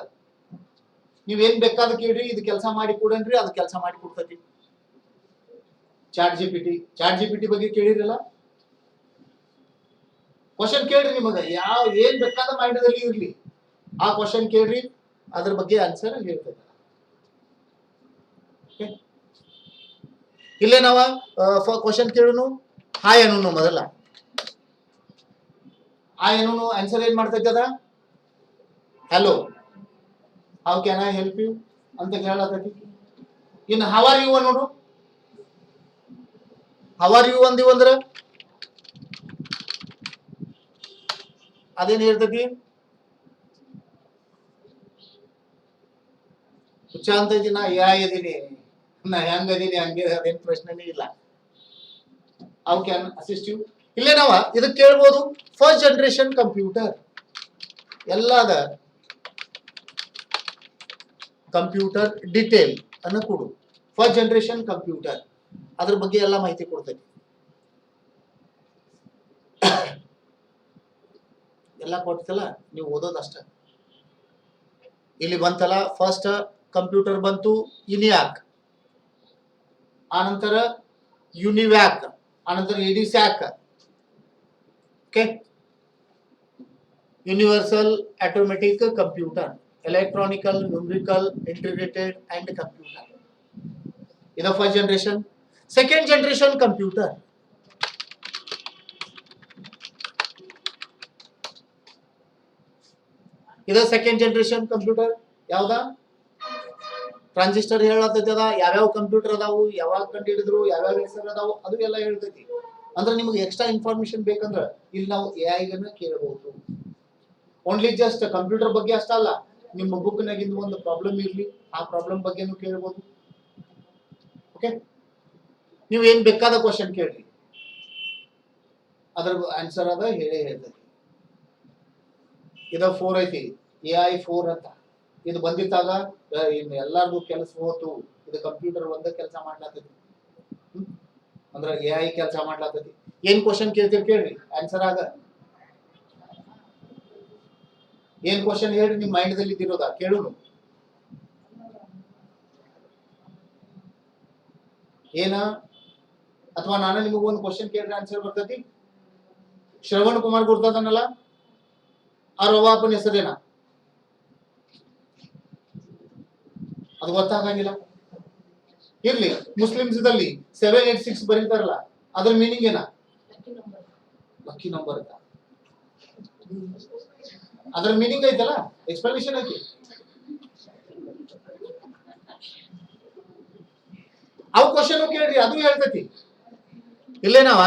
ನೀವೇನ್ ಬೇಕಾದ ಕೇಳ್ರಿ, ಇದು ಕೆಲಸ ಮಾಡಿ ಕೊಡನ್ರಿ, ಅದು ಕೆಲಸ ಮಾಡಿ ಕೊಡ್ತೈತಿ. ಚಾಟ್ ಜಿಪಿಟಿ ಬಗ್ಗೆ ಕೇಳಿರಲ್ಲ, ಕ್ವಶನ್ ಕೇಳ್ರಿ, ನಿಮಗ ಏನ್ ಬೇಕಾದ ಮೈಂಡದಲ್ಲಿ ಇರ್ಲಿ ಆ ಕ್ವಶನ್ ಕೇಳ್ರಿ, ಅದ್ರ ಬಗ್ಗೆ ಆನ್ಸರ್ ಹೇಳ್ತೈತೆ. ಇಲ್ಲೇ ನಾವ ಕ್ವಶನ್ ಕೇಳೋನು, ಹಾಯ್ ಅನ್ನೋನು ಮೊದಲ. ಹಾಯ್ ಅನ್ನೋನು ಆನ್ಸರ್ ಏನ್ ಮಾಡ್ತೈತೆ ಅದ, hello, how can I help you ಅಂತ ಕೇಳತೈತಿ. ಇನ್ನು ಹೌ ಆರ್ ಯು ಅನ್ನೋನು, ಹೌ ಆರ್ ಯು ಅಂದಿವ್ ಅಂದ್ರ ಅದೇನ್ ಹೇಳ್ತೈತಿ, ಹುಚ್ಚ ಅಂತ ಇದೀನಿ, ನಾ ಇದೀನಿ, ನಾ ಹೆಂಗ್ ಅದೀನಿ ಹಂಗೆ, ಅದೇನ್ ಪ್ರಶ್ನೆನೇ ಇಲ್ಲ. How can assist you. ಇಲ್ಲೇ ನಾವ ಇದಕ್ಕೆ ಕೇಳ್ಬೋದು, ಫಸ್ಟ್ ಜನರೇಷನ್ ಕಂಪ್ಯೂಟರ್ ಎಲ್ಲ ಅದ, ಕಂಪ್ಯೂಟರ್ ಡಿಟೇಲ್ ಅನ್ನ ಕೊಡು. ಫಸ್ಟ್ ಜನರೇಷನ್ ಕಂಪ್ಯೂಟರ್ ಅದ್ರ ಬಗ್ಗೆ ಎಲ್ಲ ಮಾಹಿತಿ ಕೊಡ್ತೈತಿ. ಎಲ್ಲ ಕೊಡ್ತಲ್ಲ, ನೀವು ಓದೋದಷ್ಟ. ಇಲ್ಲಿ ಬಂತಲ್ಲ, ಫಸ್ಟ್ ಕಂಪ್ಯೂಟರ್ ಬಂತು ಇನಿಯಾಕ್, ಆನಂತರ ಯುನಿವ್ಯಾಕ್, ಆನಂತರ EDSAC. Okay, universal automatic computer, electronical, numerical, integrated and computer. ಇದು first generation. Second generation computer, ಇದು ಸೆಕೆಂಡ್ ಜನರೇಷನ್ ಕಂಪ್ಯೂಟರ್ ಯಾವ್ದ ಟ್ರಾನ್ಸಿಸ್ಟರ್ ಹೇಳತ್ತದ ಯಾವ್ಯಾವ ಕಂಪ್ಯೂಟರ್ ಅದಾವು ಯಾವಾಗ ಕಂಡು ಹಿಡಿದ್ರು ಯಾವ್ಯಾವ ಹೆಸರು ಅದಾವು ಅದು ಎಲ್ಲ ಹೇಳ್ತೈತಿ ಅಂದ್ರೆ ನಿಮ್ಗೆ ಎಕ್ಸ್ಟ್ರಾ ಇನ್ಫಾರ್ಮೇಶನ್ ಬೇಕಂದ್ರ ಇಲ್ಲಿ ನಾವು AI ಗನ್ನ ಕೇಳಬಹುದು ಓನ್ಲಿ ಜಸ್ಟ್ ಕಂಪ್ಯೂಟರ್ ಬಗ್ಗೆ ಅಷ್ಟ ಅಲ್ಲ ನಿಮ್ಮ ಬುಕ್ ನಾಗಿಂದ ಒಂದು ಪ್ರಾಬ್ಲಮ್ ಇರ್ಲಿ ಆ ಪ್ರಾಬ್ಲಮ್ ಬಗ್ಗೆನೂ ಕೇಳಬಹುದು ಓಕೆ ನೀವು ಏನ್ ಬೇಕಾದ ಕ್ವಶನ್ ಕೇಳ್ರಿ ಅದ್ರ ಆನ್ಸರ್ ಅದ ಹೇಳೇ ಹೇಳ್ತೈತಿ ಇದ 4 ಐತಿ AI 4 ಅಂತ ಇದು ಬಂದಿತ್ತಾಗ ಇನ್ನು ಎಲ್ಲಾರ್ದು ಕೆಲಸ ಹೋತು ಇದು ಕಂಪ್ಯೂಟರ್ ಒಂದ ಕೆಲಸ ಮಾಡ್ಲಾತೈತಿ ಅಂದ್ರೆ AI ಕೆಲಸ ಮಾಡ್ಲಾತೈತಿ ಏನ್ ಕ್ವಶನ್ ಕೇಳ್ತೀರಿ ಕೇಳ್ರಿ ಆನ್ಸರ್ ಆಗ ಏನ್ ಕ್ವಶನ್ ಹೇಳ್ರಿ ನಿಮ್ ಮೈಂಡ್ ದಲ್ಲಿ ಇದ್ದಿರೋದ ಕೇಳುನು ಏನ ಅಥವಾ ನಾನು ನಿಮಗೆ ಒಂದು ಕ್ವಶನ್ ಕೇಳ್ರಿ ಆನ್ಸರ್ ಬರ್ತೈತಿ ಶ್ರವಣ್ ಕುಮಾರ್ ಗುರ್ತದನಲ್ಲ ಆ ರವಾಪನ ಹೆಸರೇನಾ ಅದು ಗೊತ್ತಾಗಂಗಿಲ್ಲ ಇರ್ಲಿ ಮುಸ್ಲಿಮ್ಸ್ ದಲ್ಲಿ 786 ಬರೀತಾರಲ್ಲ ಅದ್ರ ಮೀನಿಂಗ್ ಏನ ಲಕ್ಕಿ ನಂಬರ್ ಅಂತ ಅದ್ರ ಮೀನಿಂಗ್ ಐತಲ್ಲ ಎಕ್ಸ್ಪ್ಲನೇಷನ್ ಐತಿ ಅವು ಕ್ವಶನ್ ಕೇಳ್ರಿ ಅದು ಹೇಳ್ತೈತಿ ಇಲ್ಲೇನಾವ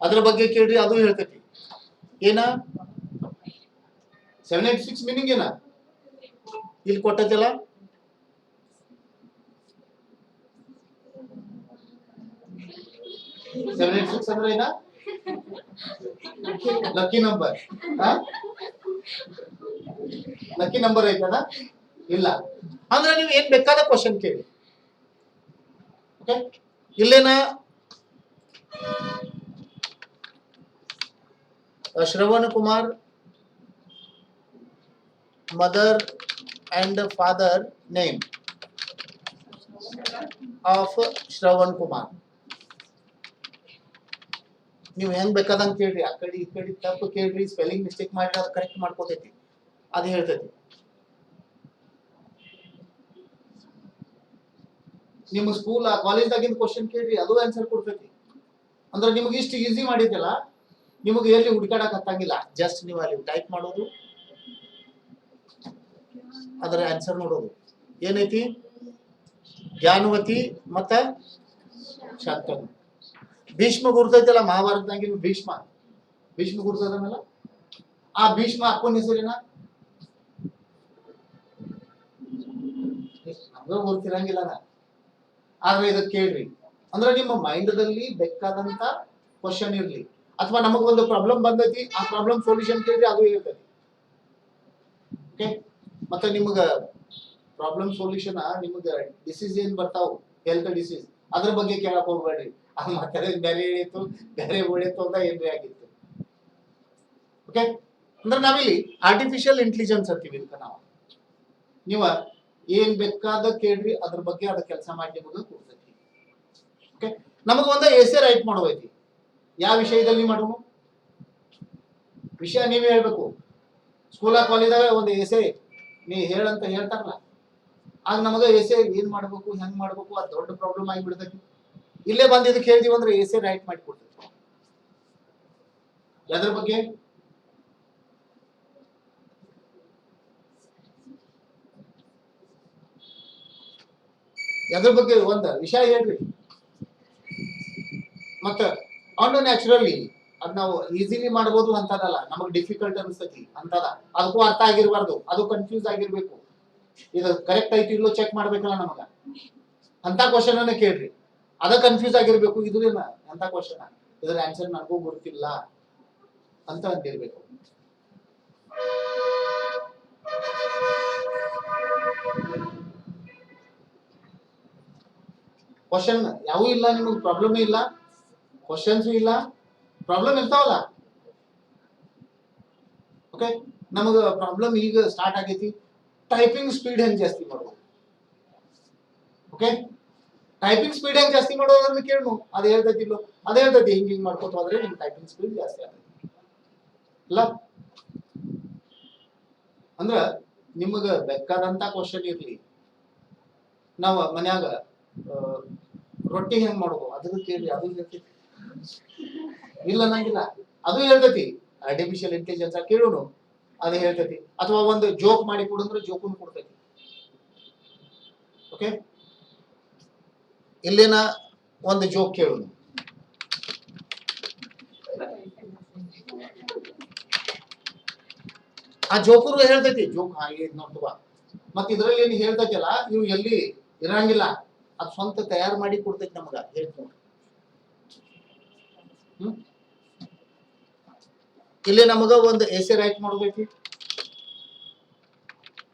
ಅದ್ರ ಬಗ್ಗೆ ಕೇಳ್ರಿ ಅದು ಹೇಳ್ತೈತಿ ಏನ 786 ಮೀನಿಂಗ್ ಏನ ಇಲ್ಲಿ ಕೊಟ್ಟೈತಲ್ಲ ಅಂದ್ರೆ ಏನ ಲಕ್ಕಿ ನಂಬರ್ ಲಕ್ಕಿ ನಂಬರ್ ಐತದ ಇಲ್ಲ ಅಂದ್ರೆ ನೀವು ಏನ್ ಬೇಕಾದ ಕ್ವಶನ್ ಕೇಳಿ ಓಕೆ ಇಲ್ಲೇನ Shravan Kumar mother and father name of Shravan Kumar ನೀವು ಹೆಂಗ್ ಬೇಕಾದಂಗ ಕೇಳ್ರಿ ಆ ಕಡೆ ಈ ಕಡೆ ತಪ್ಪು ಕೇಳ್ರಿ ಸ್ಪೆಲ್ಲಿಂಗ್ ಮಿಸ್ಟೇಕ್ ಮಾಡ್ರಿ ಅದು ಕರೆಕ್ಟ್ ಮಾಡ್ಕೋತೈತಿ ಅದು ಹೇಳ್ತೈತಿ ನಿಮ್ಮ ಸ್ಕೂಲ್ ಕಾಲೇಜ್ದಾಗಿಂದ ಕ್ವಶನ್ ಕೇಳ್ರಿ ಅದು ಆನ್ಸರ್ ಕೊಡ್ತೈತಿ ಅಂದ್ರೆ ನಿಮ್ಗೆ ಇಷ್ಟು ಈಸಿ ಮಾಡಿದ್ದಲ್ಲ ನಿಮಗೆ ಎಲ್ಲಿ ಹುಡುಕಾಡಕ್ ಹತ್ತಂಗಿಲ್ಲ ಜಸ್ಟ್ ನೀವು ಅಲ್ಲಿ ಟೈಪ್ ಮಾಡೋದು ಅದರ ಆನ್ಸರ್ ನೋಡೋದು ಏನೈತಿ ಜ್ಞಾನವತಿ ಮತ್ತ ಶಾಂತನು ಭೀಷ್ಮ ಗುರ್ತೈತಲ್ಲ ಮಹಾಭಾರತದಾಗಿನ ಭೀಷ್ಮ ಗುರ್ತದನಲ್ಲ ಆ ಭೀಷ್ಮ ಅಪ್ಪನ ಹೆಸರೇನ ನಮಗ ಗೊತ್ತಿರಂಗಿಲ್ಲ ಆದ್ರೆ ಇದಕ್ಕೆ ಕೇಳ್ರಿ ಅಂದ್ರೆ ನಿಮ್ಮ ಮೈಂಡ್ ದಲ್ಲಿ ಬೇಕಾದಂತ ಕ್ವಶನ್ ಇರ್ಲಿ ಅಥವಾ ನಮಗ ಒಂದು ಪ್ರಾಬ್ಲಮ್ ಬಂದೈತಿ ಆ ಪ್ರಾಬ್ಲಮ್ ಸೊಲ್ಯೂಷನ್ ಕೇಳ್ರಿ ಅದು ಹೇಳ್ತೈತಿ ಓಕೆ ಮತ್ತೆ ನಿಮಗ ಪ್ರಾಬ್ಲಮ್ ಸೊಲ್ಯೂಷನ್ ನಿಮಗ ಡಿಸೀಸ್ ಏನ್ ಬರ್ತಾವ ಹೆಲ್ತ್ ಡಿಸೀಸ್ ಅದ್ರ ಬಗ್ಗೆ ಕೇಳಕ್ ಹೋಗ್ಬೇಡ್ರಿ ಮತ್ತೆ ಬೇರೆ ಹೇಳಿತ್ತು ಬೇರೆ ಉಳಿತು ಅಂತ ಏನ್ರಿ ಆಗಿತ್ತು ಓಕೆ ಅಂದ್ರೆ ನಾವಿಲ್ಲಿ ಆರ್ಟಿಫಿಷಿಯಲ್ ಇಂಟೆಲಿಜೆನ್ಸ್ ಅಂತೀವಿ ಇದಕ್ಕ ನಾವು ನೀವ ಏನ್ ಬೇಕಾದ ಕೇಳ್ರಿ ಅದ್ರ ಬಗ್ಗೆ ಅದ ಕೆಲಸ ಮಾಡಿ ನಿಮಗೆ ಕೊಡ್ತೈತಿ ಓಕೆ ನಮಗ ಒಂದ ಎಸೆ ರೈಟ್ ಮಾಡೋದೈತಿ ಯಾವ ವಿಷಯದಲ್ಲಿ ಮಾಡೋಣ ವಿಷಯ ನೀವೇ ಹೇಳ್ಬೇಕು ಸ್ಕೂಲ ಕಾಲೇಜಾಗ ಒಂದು ಎಸೆ ನೀ ಹೇಳಂತ ಹೇಳ್ತಾರಲ್ಲ ಆಗ ನಮಗ ಎಸೆ ಏನ್ ಮಾಡ್ಬೇಕು ಹೆಂಗ್ ಮಾಡ್ಬೇಕು ಅದು ದೊಡ್ಡ ಪ್ರಾಬ್ಲಮ್ ಆಗಿಬಿಡ್ತೈತಿ ಇಲ್ಲೇ ಬಂದು ಇದಕ್ಕೆ ಹೇಳ್ತೀವಿ ಅಂದ್ರೆ ಎಸೆ ರೈಟ್ ಮಾಡಿ ಕೊಡ್ತೈತಿ ಅದ್ರ ಬಗ್ಗೆ ಅದ್ರ ಬಗ್ಗೆ ಒಂದ ವಿಷಯ ಹೇಳ್ರಿ ಮತ್ತ ಆನ್ ನ್ಯಾಚುರಲಿ ಅದ್ ನಾವು ಈಸಿಲಿ ಮಾಡ್ಬೋದು ಅಂತದಲ್ಲ ನಮಗ್ ಡಿಫಿಕಲ್ಟ್ ಅನ್ಸ್ತೈತಿ ಅಂತದ ಅದಕ್ಕೂ ಅರ್ಥ ಆಗಿರ್ಬಾರ್ದು ಅದು ಕನ್ಫ್ಯೂಸ್ ಆಗಿರ್ಬೇಕು ಇದು ಕರೆಕ್ಟ್ ಐತಿ ಇಲ್ಲೋ ಚೆಕ್ ಮಾಡ್ಬೇಕಲ್ಲ ನಮಗ ಅಂತ ಕ್ವಶನ್ ಅನ್ನ ಕೇಳ್ರಿ ಅದ ಕನ್ಫ್ಯೂಸ್ ಆಗಿರ್ಬೇಕು ಇದ್ರೇನ ಅಂತ ಕ್ವಶನ್ ಇದ್ರ ಆನ್ಸರ್ ನನಗೂ ಗೊತ್ತಿಲ್ಲ ಅಂತ ಅಂತಿರ್ಬೇಕು ಕ್ವಶನ್ ಯಾವೂ ಇಲ್ಲ ನಿಮಗೆ ಪ್ರಾಬ್ಲಮ್ ಇಲ್ಲ ಕ್ವಶನ್ಸ್ ಇಲ್ಲ ಪ್ರಾಬ್ಲಮ್ ಇರ್ತಾವಲ್ಲ ಓಕೆ ನಮಗ ಪ್ರಾಬ್ಲಮ್ ಈಗ ಸ್ಟಾರ್ಟ್ ಆಗೈತಿ ಟೈಪಿಂಗ್ ಸ್ಪೀಡ್ ಹೆಂಗ್ ಜಾಸ್ತಿ ಮಾಡೋದು ಓಕೆ ಟೈಪಿಂಗ್ ಸ್ಪೀಡ್ ಹೆಂಗ್ ಜಾಸ್ತಿ ಮಾಡೋದು ಅಂತ ಕೇಳು ಅದ್ ಹೇಳ್ತೈತಿ ಇಲ್ಲೋ ಅದ್ ಹೇಳ್ತೈತಿ ಹಿಂಗ್ ಹಿಂಗ್ ಮಾಡ್ಕೊತ ಹೋದ್ರೆ ನಿಮ್ ಟೈಪಿಂಗ್ ಸ್ಪೀಡ್ ಜಾಸ್ತಿ ಆಗೈತಿ ಇಲ್ಲ ಅಂದ್ರ ನಿಮಗ ಬೇಕಾದಂತ ಕ್ವಶನ್ ಇರ್ಲಿ ನಾವ್ ಮನ್ಯಾಗ ರೊಟ್ಟಿ ಹೆಂಗ್ ಮಾಡೋದು ಅದ್ರ ಕೇಳಿ ಅದು ಹೇಳ್ತೈತಿ ಇಲ್ಲ ಅನ್ನಂಗಿಲ್ಲ ಅದು ಹೇಳ್ತೈತಿ ಆರ್ಟಿಫಿಷಿಯಲ್ ಇಂಟೆಲಿಜೆನ್ಸ್ ಕೇಳೋನು ಅದು ಹೇಳ್ತೈತಿ ಅಥವಾ ಒಂದು ಜೋಕ್ ಮಾಡಿ ಕೊಡಂದ್ರೆ ಜೋಕನ್ನು ಕೊಡ್ತೈತಿ ಓಕೆ ಇಲ್ಲಿನ ಒಂದು ಜೋಕ್ ಕೇಳೋನು ಆ ಜೋಕರು ಹೇಳ್ತೈತಿ ಜೋಕ್ ಹಾಗೆ ನೋಡ್ತವ ಮತ್ ಇದ್ರಲ್ಲಿ ಏನ್ ಹೇಳ್ತೈತಿಲ್ಲ ಇವು ಎಲ್ಲಿ ಇರಂಗಿಲ್ಲ ಅದು ಸ್ವಂತ ತಯಾರು ಮಾಡಿ ಕೊಡ್ತೈತಿ ನಮಗ ಹೇಳ್ತ ಇಲ್ಲಿ ನಮಗ ಒಂದು ಎಸೆ ರೈಟ್ ಮಾಡ್ಬೇಕಿ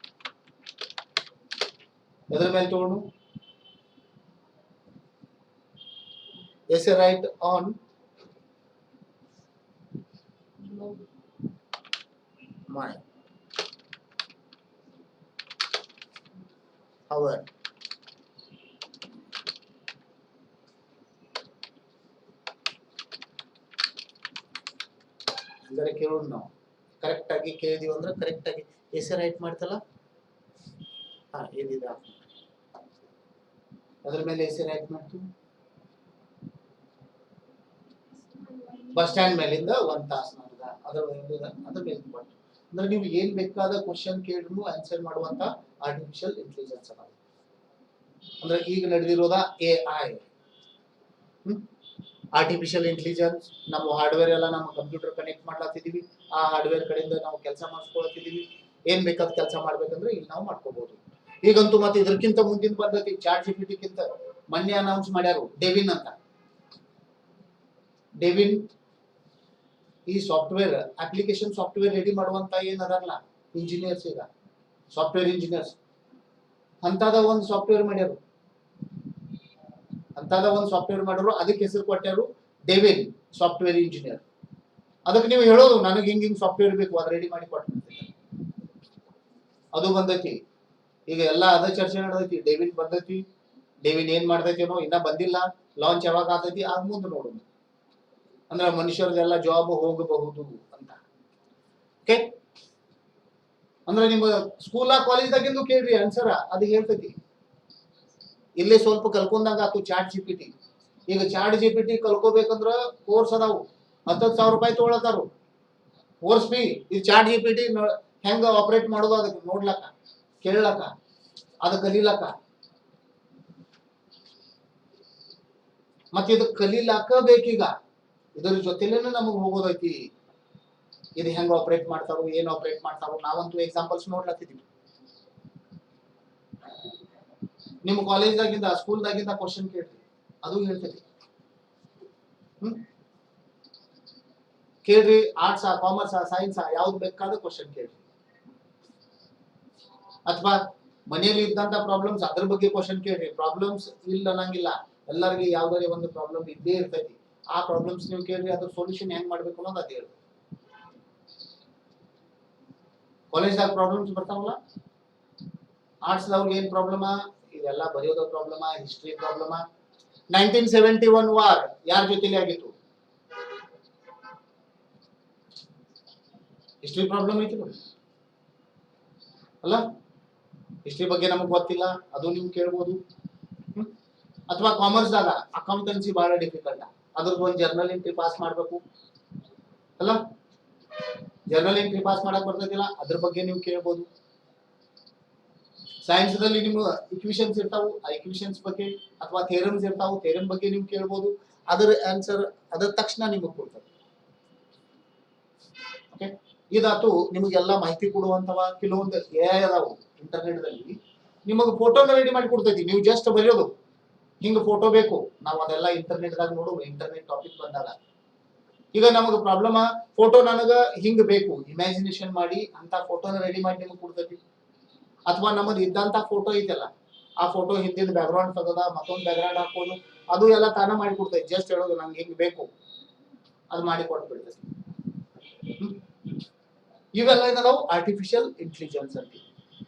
ಎದ್ರ ಮೇಲೆ ತಗೊಂಡು ಎಸೆ ರೈಟ್ ಆನ್ ಮೈ ಅವರ್ ಅಂದರೆ ಕೇಳೋದು ನಾವು ಕರೆಕ್ಟ್ ಆಗಿ ಕೇಳಿದೀವಿ ಅಂದ್ರೆ ಕರೆಕ್ಟ್ ಆಗಿ ಎಸೆ ರೈಟ್ ಮಾಡ್ತಲ್ಲ ಹಾ ಏನಿದೆ ಅದ್ರ ಮೇಲೆ ಎಸೆ ರೈಟ್ ಮಾಡ್ತು ಬಸ್ ಸ್ಟ್ಯಾಂಡ್ ಮೇಲಿಂದ ಒಂದ್ ತಾಸು ಮಾಡಿದ ಅದ್ರ ಮೇಲೆ ಕೊಟ್ಟು ಅಂದ್ರೆ ನೀವು ಏನ್ ಬೇಕಾದ ಕ್ವಶನ್ ಕೇಳಿದ್ರು ಆನ್ಸರ್ ಮಾಡುವಂತ ಆರ್ಟಿಫಿಷಿಯಲ್ ಇಂಟೆಲಿಜೆನ್ಸ್ ಅದ ಅಂದ್ರೆ ಈಗ ನಡೆದಿರೋದ AI ಆರ್ಟಿಫಿಷಿಯಲ್ ಇಂಟೆಲಿಜೆನ್ಸ್ ನಮ್ಮ ಹಾರ್ಡ್ವೇರ್ ಎಲ್ಲ ನಮ್ಮ ಕಂಪ್ಯೂಟರ್ ಕನೆಕ್ಟ್ ಮಾಡ್ಲಾತಿದೀವಿ ಆ ಹಾರ್ಡ್ವೇರ್ ಕಡೆಯಿಂದ ನಾವು ಕೆಲಸ ಮಾಡಿಸ್ಕೊಳ್ತಿದೀವಿ ಏನ್ ಬೇಕಾದ ಕೆಲಸ ಮಾಡ್ಬೇಕಂದ್ರೆ ಇಲ್ಲಿ ನಾವು ಮಾಡ್ಕೋಬಹುದು ಈಗಂತೂ ಮತ್ತೆ ಇದಕ್ಕಿಂತ ಮುಂದಿನ ಪದ್ಧತಿ ಚಾಟ್ GPT ಗಿಂತ ಮೊನ್ನೆ ಅನೌನ್ಸ್ ಮಾಡ್ಯಾರು ಡೆವಿನ್ ಅಂತ ಡೆವಿನ್ ಈ ಸಾಫ್ಟ್ವೇರ್ ಅಪ್ಲಿಕೇಶನ್ ಸಾಫ್ಟ್ವೇರ್ ರೆಡಿ ಮಾಡುವಂತ ಏನ್ ಅದಲ್ಲ ಇಂಜಿನಿಯರ್ಸ್ ಈಗ ಸಾಫ್ಟ್ವೇರ್ ಇಂಜಿನಿಯರ್ಸ್ ಅಂತದ ಒಂದು ಸಾಫ್ಟ್ವೇರ್ ಮಾಡ್ಯಾರು ಅದಕ್ಕೆ ಹೆಸರು ಕೊಟ್ಟಾರು ಡೆವಿನ್ ಸಾಫ್ಟ್ವೇರ್ ಇಂಜಿನಿಯರ್ ಅದಕ್ಕೆ ನೀವು ಹೇಳೋದು ನನಗೆ ಹಿಂಗ್ ಸಾಫ್ಟ್ವೇರ್ ಬೇಕು ಅದು ರೆಡಿ ಮಾಡಿ ಕೊಡ್ತೀನಿ ಅದು ಬಂದೈತಿ ಈಗ ಎಲ್ಲ ಅದ ಚರ್ಚೆ ನಡೆದೈತಿ ಡೆವಿನ್ ಬಂದೈತಿ ಡೆವಿನ್ ಏನ್ ಮಾಡ್ತೈತಿನೋ ಇನ್ನ ಬಂದಿಲ್ಲ ಲಾಂಚ್ ಯಾವಾಗ ಆಗ್ತೈತಿ ಆಗ ಮುಂದೆ ನೋಡೋಣ ಅಂದ್ರೆ ಮನುಷ್ಯರದೆಲ್ಲ ಜಾಬ್ ಹೋಗಬಹುದು ಅಂತ ಓಕೆ ಅಂದ್ರೆ ನಿಮ್ಮ ಸ್ಕೂಲ ಕಾಲೇಜ್ದಾಗಿಂದು ಕೇಳ್ರಿ ಆನ್ಸರ್ ಅದು ಹೇಳ್ತೈತಿ ಇಲ್ಲೇ ಸ್ವಲ್ಪ ಕಲ್ಕೊಂಡಾಗ ಆತು ಚಾಟ್ GPT ಈಗ ಚಾಟ್ GPT ಕಲ್ಕೋಬೇಕಂದ್ರ ಕೋರ್ಸ್ ಅದಾವು 10,000 ರೂಪಾಯಿ ತಗೊಳತಾರು ಕೋರ್ಸ್ ಫೀ ಈ ಚಾಟ್ GPT ಹೆಂಗ ಆಪರೇಟ್ ಮಾಡೋದು ಅದಕ್ಕೆ ನೋಡ್ಲಕ್ಕ ಕೇಳಲಕ್ಕ ಅದ ಕಲಿಲಕ್ಕ ಮತ್ತೆ ಇದು ಕಲಿಲಾಕ ಬೇಕೀಗ ಇದ್ರ ಜೊತೆಲೇನೆ ನಮಗ್ ಹೋಗೋದೈತಿ ಇದು ಹೆಂಗ ಆಪರೇಟ್ ಮಾಡ್ತಾರೋ ಏನ್ ಆಪರೇಟ್ ಮಾಡ್ತಾರೋ ನಾವಂತೂ ಎಕ್ಸಾಂಪಲ್ಸ್ ನೋಡ್ಲತ್ತಿದೀವಿ ನಿಮ್ಮ ಕಾಲೇಜ್ದಾಗಿಂದ ಸ್ಕೂಲ್ದಾಗಿಂದ ಕ್ವಶನ್ ಕೇಳ್ರಿ ಅದು ಹೇಳ್ತೈತಿ ಕೇಳ್ರಿ ಆರ್ಟ್ಸ್ ಕಾಮರ್ಸ್ ಸೈನ್ಸ್ ಯಾವ್ದು ಬೇಕಾದ ಕ್ವಶನ್ ಕೇಳ್ರಿ ಅಥವಾ ಮನೆಯಲ್ಲಿ ಇದ್ದಂತ ಪ್ರಾಬ್ಲಮ್ಸ್ ಅದ್ರ ಬಗ್ಗೆ ಕ್ವಶನ್ ಕೇಳ್ರಿ ಪ್ರಾಬ್ಲಮ್ಸ್ ಇಲ್ಲ ಅನ್ನಂಗಿಲ್ಲ ಎಲ್ಲರಿಗೆ ಯಾವ್ದಾರ ಒಂದು ಪ್ರಾಬ್ಲಮ್ ಇದ್ದೇ ಇರ್ತೈತಿ ಆ ಪ್ರಾಬ್ಲಮ್ಸ್ ನೀವು ಕೇಳ್ರಿ ಅದ್ರ ಸೊಲ್ಯೂಷನ್ ಹೆಂಗ್ ಮಾಡ್ಬೇಕು ಅನ್ನೋದು ಅದ್ ಹೇಳಿ ಕಾಲೇಜ್ದಾಗ ಪ್ರಾಬ್ಲಮ್ಸ್ ಬರ್ತಾವಲ್ಲ ಆರ್ಟ್ಸ್ ದವ್ರಿಗೆ ಏನ್ ಪ್ರಾಬ್ಲಮ ಇದೆಲ್ಲ ಬರೆಯೋದ ಪ್ರಾಬ್ಲಮ ಹಿಸ್ಟ್ರಿ ಪ್ರಾಬ್ಲಮ 1971 ವಾರ್ ಯಾರ ಜೊತೆಲಿ ಆಗಿತ್ತು ಹಿಸ್ಟ್ರಿ ಪ್ರಾಬ್ಲಮ್ ಐತಿ ಅಲ್ಲ ಹಿಸ್ಟ್ರಿ ಬಗ್ಗೆ ನಮಗ್ ಗೊತ್ತಿಲ್ಲ ಅದು ನೀವು ಕೇಳ್ಬೋದು ಅಥವಾ ಕಾಮರ್ಸ್ ದಾಗ ಅಕೌಂಟೆನ್ಸಿ ಬಹಳ ಡಿಫಿಕಲ್ಟ್ ಅದ್ರದ್ದು ಒಂದು ಜರ್ನಲ್ ಎಂಟ್ರಿ ಪಾಸ್ ಮಾಡ್ಬೇಕು ಅಲ್ಲ ಜರ್ನಲ್ ಎಂಟ್ರಿ ಪಾಸ್ ಮಾಡಕ್ ಬರ್ತೈತಿಲ್ಲ ಅದ್ರ ಬಗ್ಗೆ ನೀವು ಕೇಳ್ಬೋದು ಸೈನ್ಸ್ ದಲ್ಲಿ ನಿಮ್ಮ ಇಕ್ವೇಷನ್ಸ್ ಇರ್ತಾವು ಆ ಇಕ್ವೇಷನ್ಸ್ ಬಗ್ಗೆ ಅಥವಾ ಥಿಯರಮ್ಸ್ ಇರ್ತಾವು ಥಿಯರಮ್ ಬಗ್ಗೆ ನೀವು ಕೇಳ್ಬೋದು ಅದರ ಆನ್ಸರ್ ಅದರ ತಕ್ಷಣ ನಿಮಗೆ ಕೊಡ್ತದೆ ಓಕೆ ಇದಾತು ನಿಮಗೆಲ್ಲ ಮಾಹಿತಿ ಕೊಡುವಂತವ ಕೆಲವೊಂದು AI ಅದಾವು ಇಂಟರ್ನೆಟ್ ದಲ್ಲಿ ನಿಮಗೆ ಫೋಟೋನ ರೆಡಿ ಮಾಡಿ ಕೊಡ್ತೈತಿ ನೀವು ಜಸ್ಟ್ ಬರೆಯೋದು ಹಿಂಗ ಫೋಟೋ ಬೇಕು ನಾವು ಅದೆಲ್ಲ ಇಂಟರ್ನೆಟ್ ದಾಗ ನೋಡೋದು ಇಂಟರ್ನೆಟ್ ಟಾಪಿಕ್ ಬಂದಾಗ ಈಗ ನಮಗೆ ಪ್ರಾಬ್ಲಮ್ ಫೋಟೋ ನನಗ ಹಿಂಗ ಬೇಕು ಇಮ್ಯಾಜಿನೇಷನ್ ಮಾಡಿ ಅಂತ ಫೋಟೋನ ರೆಡಿ ಮಾಡಿ ನಿಮಗೆ ಕೊಡ್ತೈತಿ ಅಥವಾ ನಮ್ಮದು ಇದ್ದಂತ ಫೋಟೋ ಐತಲ್ಲ ಆ ಫೋಟೋ ಹಿಂದಿನ ಬ್ಯಾಕ್ ಗ್ರೌಂಡ್ ತಗದ ಮತ್ತೊಂದು ಬ್ಯಾಕ್ ಗ್ರೌಂಡ್ ಹಾಕೋದು ಅದು ಎಲ್ಲ ತಾನ ಮಾಡಿ ಕೊಡ್ತೈತಿ ಜಸ್ಟ್ ಹೇಳೋದು ನಂಗೆ ಹಿಂಗ್ ಬೇಕು ಅದು ಮಾಡಿ ಕೊಟ್ಬಿಡ್ತೈತಿ ಇವೆಲ್ಲ ಏನದಾವು ಆರ್ಟಿಫಿಷಿಯಲ್ ಇಂಟೆಲಿಜೆನ್ಸ್ ಅಂತ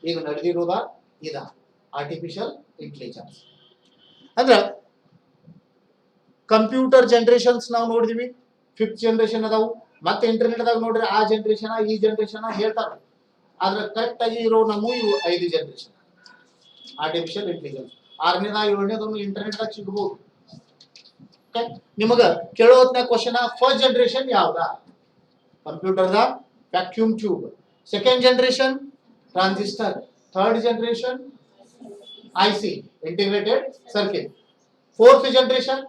ಈಗ ನಡೆದಿರೋದ ಇದ ಆರ್ಟಿಫಿಷಿಯಲ್ ಇಂಟೆಲಿಜೆನ್ಸ್ ಅಂದ್ರ ಕಂಪ್ಯೂಟರ್ ಜನರೇಷನ್ಸ್ ನಾವು ನೋಡಿದೀವಿ 5th ಜನರೇಷನ್ ಅದಾವು ಮತ್ತೆ ಇಂಟರ್ನೆಟ್ ದಾಗ ನೋಡ್ರಿ ಆ ಜನರೇಷನ್ ಈ ಜನರೇಷನ್ ಹೇಳ್ತಾರ ಆದ್ರೆ ಕರೆಕ್ಟ್ ಆಗಿ ಇರೋ ನಮ್ಮ ಇವು 5 ಜನರೇಷನ್ ಆರ್ಟಿಫಿಷಿಯಲ್ ಇಂಟೆಲಿಜೆನ್ಸ್ 6ನೇದ 7ನೇದೊಂದು ಇಂಟರ್ನೆಟ್ ದಾಗ ಸಿಗಬಹುದು ನಿಮಗ ಕೇಳೋ ಹೊತ್ನ್ಯಾಗ ಕ್ವಶನ್ ಫಸ್ಟ್ ಜನರೇಷನ್ ಯಾವ್ದಾ ಕಂಪ್ಯೂಟರ್ದ vacuum tube, second generation transistor, third generation IC integrated circuit, fourth generation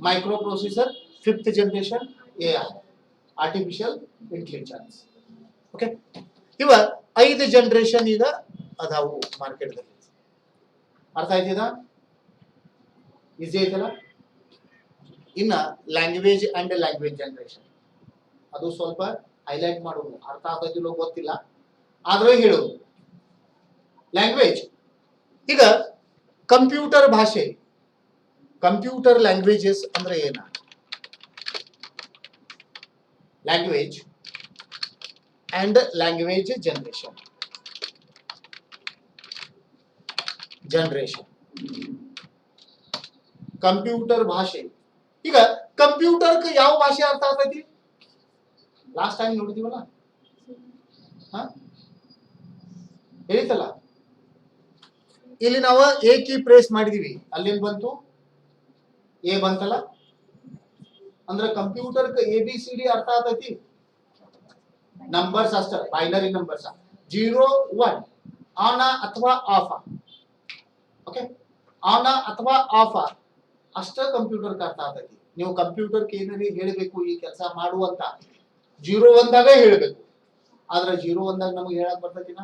microprocessor, fifth generation AI artificial intelligence. Okay, ಇವ 5 ಜನರೇಷನ್ ಈಗ ಅದಾವು ಮಾರ್ಕೆಟ್ದಲ್ಲಿ. ಅರ್ಥ ಆಯ್ತಿದ? ಈಸಿ ಐತಲ್ಲ. ಇನ್ನ ಲ್ಯಾಂಗ್ವೇಜ್ ಅಂಡ್ ಲ್ಯಾಂಗ್ವೇಜ್ ಜನರೇಷನ್ ಅದು ಸ್ವಲ್ಪ ಹೈಲೈಟ್ ಮಾಡೋದು, ಅರ್ಥ ಆಗೋದಿಲ್ಲ ಗೊತ್ತಿಲ್ಲ ಆದ್ರೆ ಹೇಳೋದು. ಲ್ಯಾಂಗ್ವೇಜ್ ಈಗ ಕಂಪ್ಯೂಟರ್ ಭಾಷೆ, ಕಂಪ್ಯೂಟರ್ ಲ್ಯಾಂಗ್ವೇಜಸ್ ಅಂದ್ರೆ ಏನ? Language and language generation. Computer ಭಾಷೆ. ಈಗ ಕಂಪ್ಯೂಟರ್ ಯಾವ ಭಾಷೆ ಅರ್ಥ ಆಗ್ತೈತಿ? ಲಾಸ್ಟ್ ಟೈಮ್ ನೋಡಿದೀವಲ್ಲ, ಹೇಳಿತಲ್ಲ. ಇಲ್ಲಿ ನಾವು ಎ ಕೀ ಪ್ರೆಸ್ ಮಾಡಿದೀವಿ, ಅಲ್ಲೇನ್ ಬಂತು? ಎ ಬಂತಲ್ಲ. ಅಂದ್ರೆ computer A B C D ಅರ್ಥ ಆಗ್ತೈತಿ. ನಂಬರ್ಸ್ ಅಷ್ಟ, ಬೈನರಿ ನಂಬರ್ಸ್ 0 1 ಆನ್ ಅಥವಾ ಆಫ್. ಓಕೆ, ಆನ್ ಅಥವಾ ಆಫ್ ಅಷ್ಟ ಕಂಪ್ಯೂಟರ್ ಅರ್ಥ ಆಗ್ತೈತಿ. ನೀವು ಕಂಪ್ಯೂಟರ್ ಏನಾರಿ ಹೇಳಬೇಕು ಈ ಕೆಲಸ ಮಾಡುವಂತ 0 1ದಾಗ ಹೇಳಬೇಕು. ಆದ್ರೆ 0 1ದಾಗ ನಮಗೆ ಹೇಳಕ್ ಬರ್ತೈತಿನ?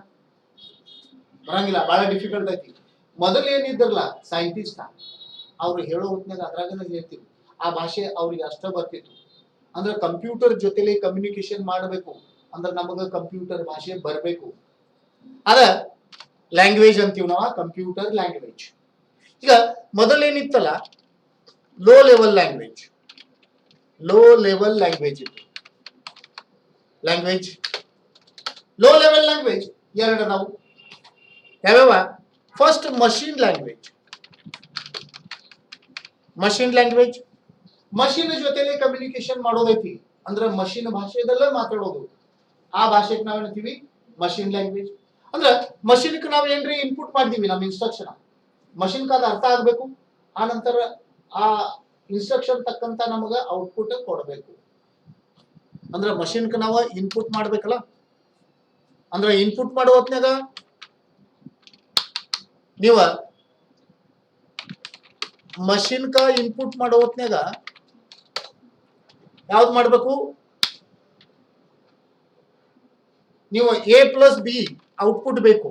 ಬರಂಗಿಲ್ಲ, ಬಹಳ ಡಿಫಿಕಲ್ಟ್ ಐತಿ. ಮೊದಲು ಏನಿದ್ರಲ್ಲ ಸೈಂಟಿಸ್ಟ್, ಅವ್ರು ಹೇಳೋ ಹೊತ್ನಾಗ ಅದ್ರಾಗನ ಹೇಳ್ತೀವಿ, ಆ ಭಾಷೆ ಅವ್ರಿಗೆ ಅಷ್ಟ ಬರ್ತಿತ್ತು. ಅಂದ್ರೆ ಕಂಪ್ಯೂಟರ್ ಜೊತೆಲಿ ಕಮ್ಯುನಿಕೇಶನ್ ಮಾಡಬೇಕು ಅಂದ್ರೆ ನಮಗ ಕಂಪ್ಯೂಟರ್ ಭಾಷೆ ಬರಬೇಕು. ಅದ ಲ್ಯಾಂಗ್ವೇಜ್ ಅಂತೀವಿ ನಾವು, ಕಂಪ್ಯೂಟರ್ ಲ್ಯಾಂಗ್ವೇಜ್. ಈಗ ಮೊದಲೇನಿತ್ತಲ್ಲ low level language, low level language ಇತ್ತು. ಲ್ಯಾಂಗ್ವೇಜ್ ಲೋ ಲೆವೆಲ್ ಲ್ಯಾಂಗ್ವೇಜ್ ಎರಡು ನಾವು ಯಾವ್ಯಾವ? First machine language. Machine language machine ಜೊತೆಲೆ ಕಮ್ಯುನಿಕೇಶನ್ ಮಾಡೋದೈತಿ, ಅಂದ್ರೆ ಮಷೀನ್ ಭಾಷೆದಲ್ಲೇ ಮಾತಾಡೋದು. ಆ ಭಾಷೆಗೆ ನಾವೇನಂತೀವಿ? Machine language. ಅಂದ್ರೆ ಮಷೀನ್ಕ್ ನಾವ್ ಏನ್ರಿ ಇನ್ಪುಟ್ ಮಾಡಿದೀವಿ ನಮ್ಮ ಇನ್ಸ್ಟ್ರಕ್ಷನ್, ಮಷೀನ್ಕ್ ಅದು ಅರ್ಥ ಆಗ್ಬೇಕು, ಆ ನಂತರ ಆ ಇನ್ಸ್ಟ್ರಕ್ಷನ್ ತಕ್ಕಂತ ನಮಗ ಔಟ್ಪುಟ್ ಕೊಡಬೇಕು. ಅಂದ್ರೆ ಮಷೀನ್ಕ್ ನಾವು ಇನ್ಪುಟ್ ಮಾಡ್ಬೇಕಲ್ಲ. ಅಂದ್ರೆ ಇನ್ಪುಟ್ ಮಾಡೋ ಹೊತ್ನ್ಯಾಗ ನೀವ ಮಷೀನ್ಕ ಇನ್ಪುಟ್ ಮಾಡೋ ಹೊತ್ನ್ಯಾಗ ಯಾವ್ದು ಮಾಡ್ಬೇಕು? ನೀವು ಎ ಪ್ಲಸ್ ಬಿ ಔಟ್ಪುಟ್ ಬೇಕು.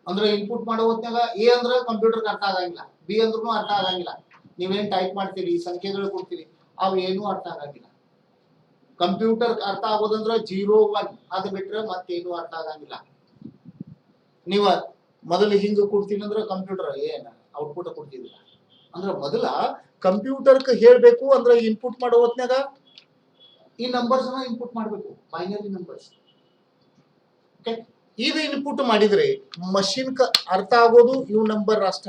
ಅಂದ್ರೆ ಇನ್ಪುಟ್ ಮಾಡೋ ಹೊತ್ನ್ಯಾಗ ಎ ಅಂದ್ರೆ ಕಂಪ್ಯೂಟರ್ ಅರ್ಥ ಆಗಂಗಿಲ್ಲ, ಬಿ ಅಂದ್ರೂ ಅರ್ಥ ಆಗಂಗಿಲ್ಲ. ನೀವೇನ್ ಟೈಪ್ ಮಾಡ್ತೀರಿ, ಸಂಖ್ಯೆಗಳು ಕೊಡ್ತೀರಿ, ಅವು ಏನೂ ಅರ್ಥ ಆಗಂಗಿಲ್ಲ. ಕಂಪ್ಯೂಟರ್ ಅರ್ಥ ಆಗೋದಂದ್ರ 0 1 ಅದು ಬಿಟ್ರೆ ಮತ್ತೇನು ಅರ್ಥ ಆಗಂಗಿಲ್ಲ. ನೀವ ಮೊದಲು ಹಿಂಗ ಕೊಡ್ತೀನಿ ಅಂದ್ರೆ ಕಂಪ್ಯೂಟರ್ ಏನ ಔಟ್ಪುಟ್ ಕೊಡ್ತಿದಿಲ್ಲ. ಅಂದ್ರೆ ಮೊದಲ ಕಂಪ್ಯೂಟರ್ ಹೇಳ್ಬೇಕು ಅಂದ್ರೆ ಇನ್ಪುಟ್ ಮಾಡೋ ಹೊತ್ನ್ಯಾಗ ಈ ನಂಬರ್ಸ್ ಇನ್ಪುಟ್ ಮಾಡ್ಬೇಕು, ಬೈನರಿ ನಂಬರ್ಸ್. ಓಕೆ, ಇದು ಇನ್ಪುಟ್ ಮಾಡಿದ್ರೆ ಮಷೀನ್ ಅರ್ಥ ಆಗೋದು ಇವ್ ನಂಬರ್ ಅಷ್ಟ.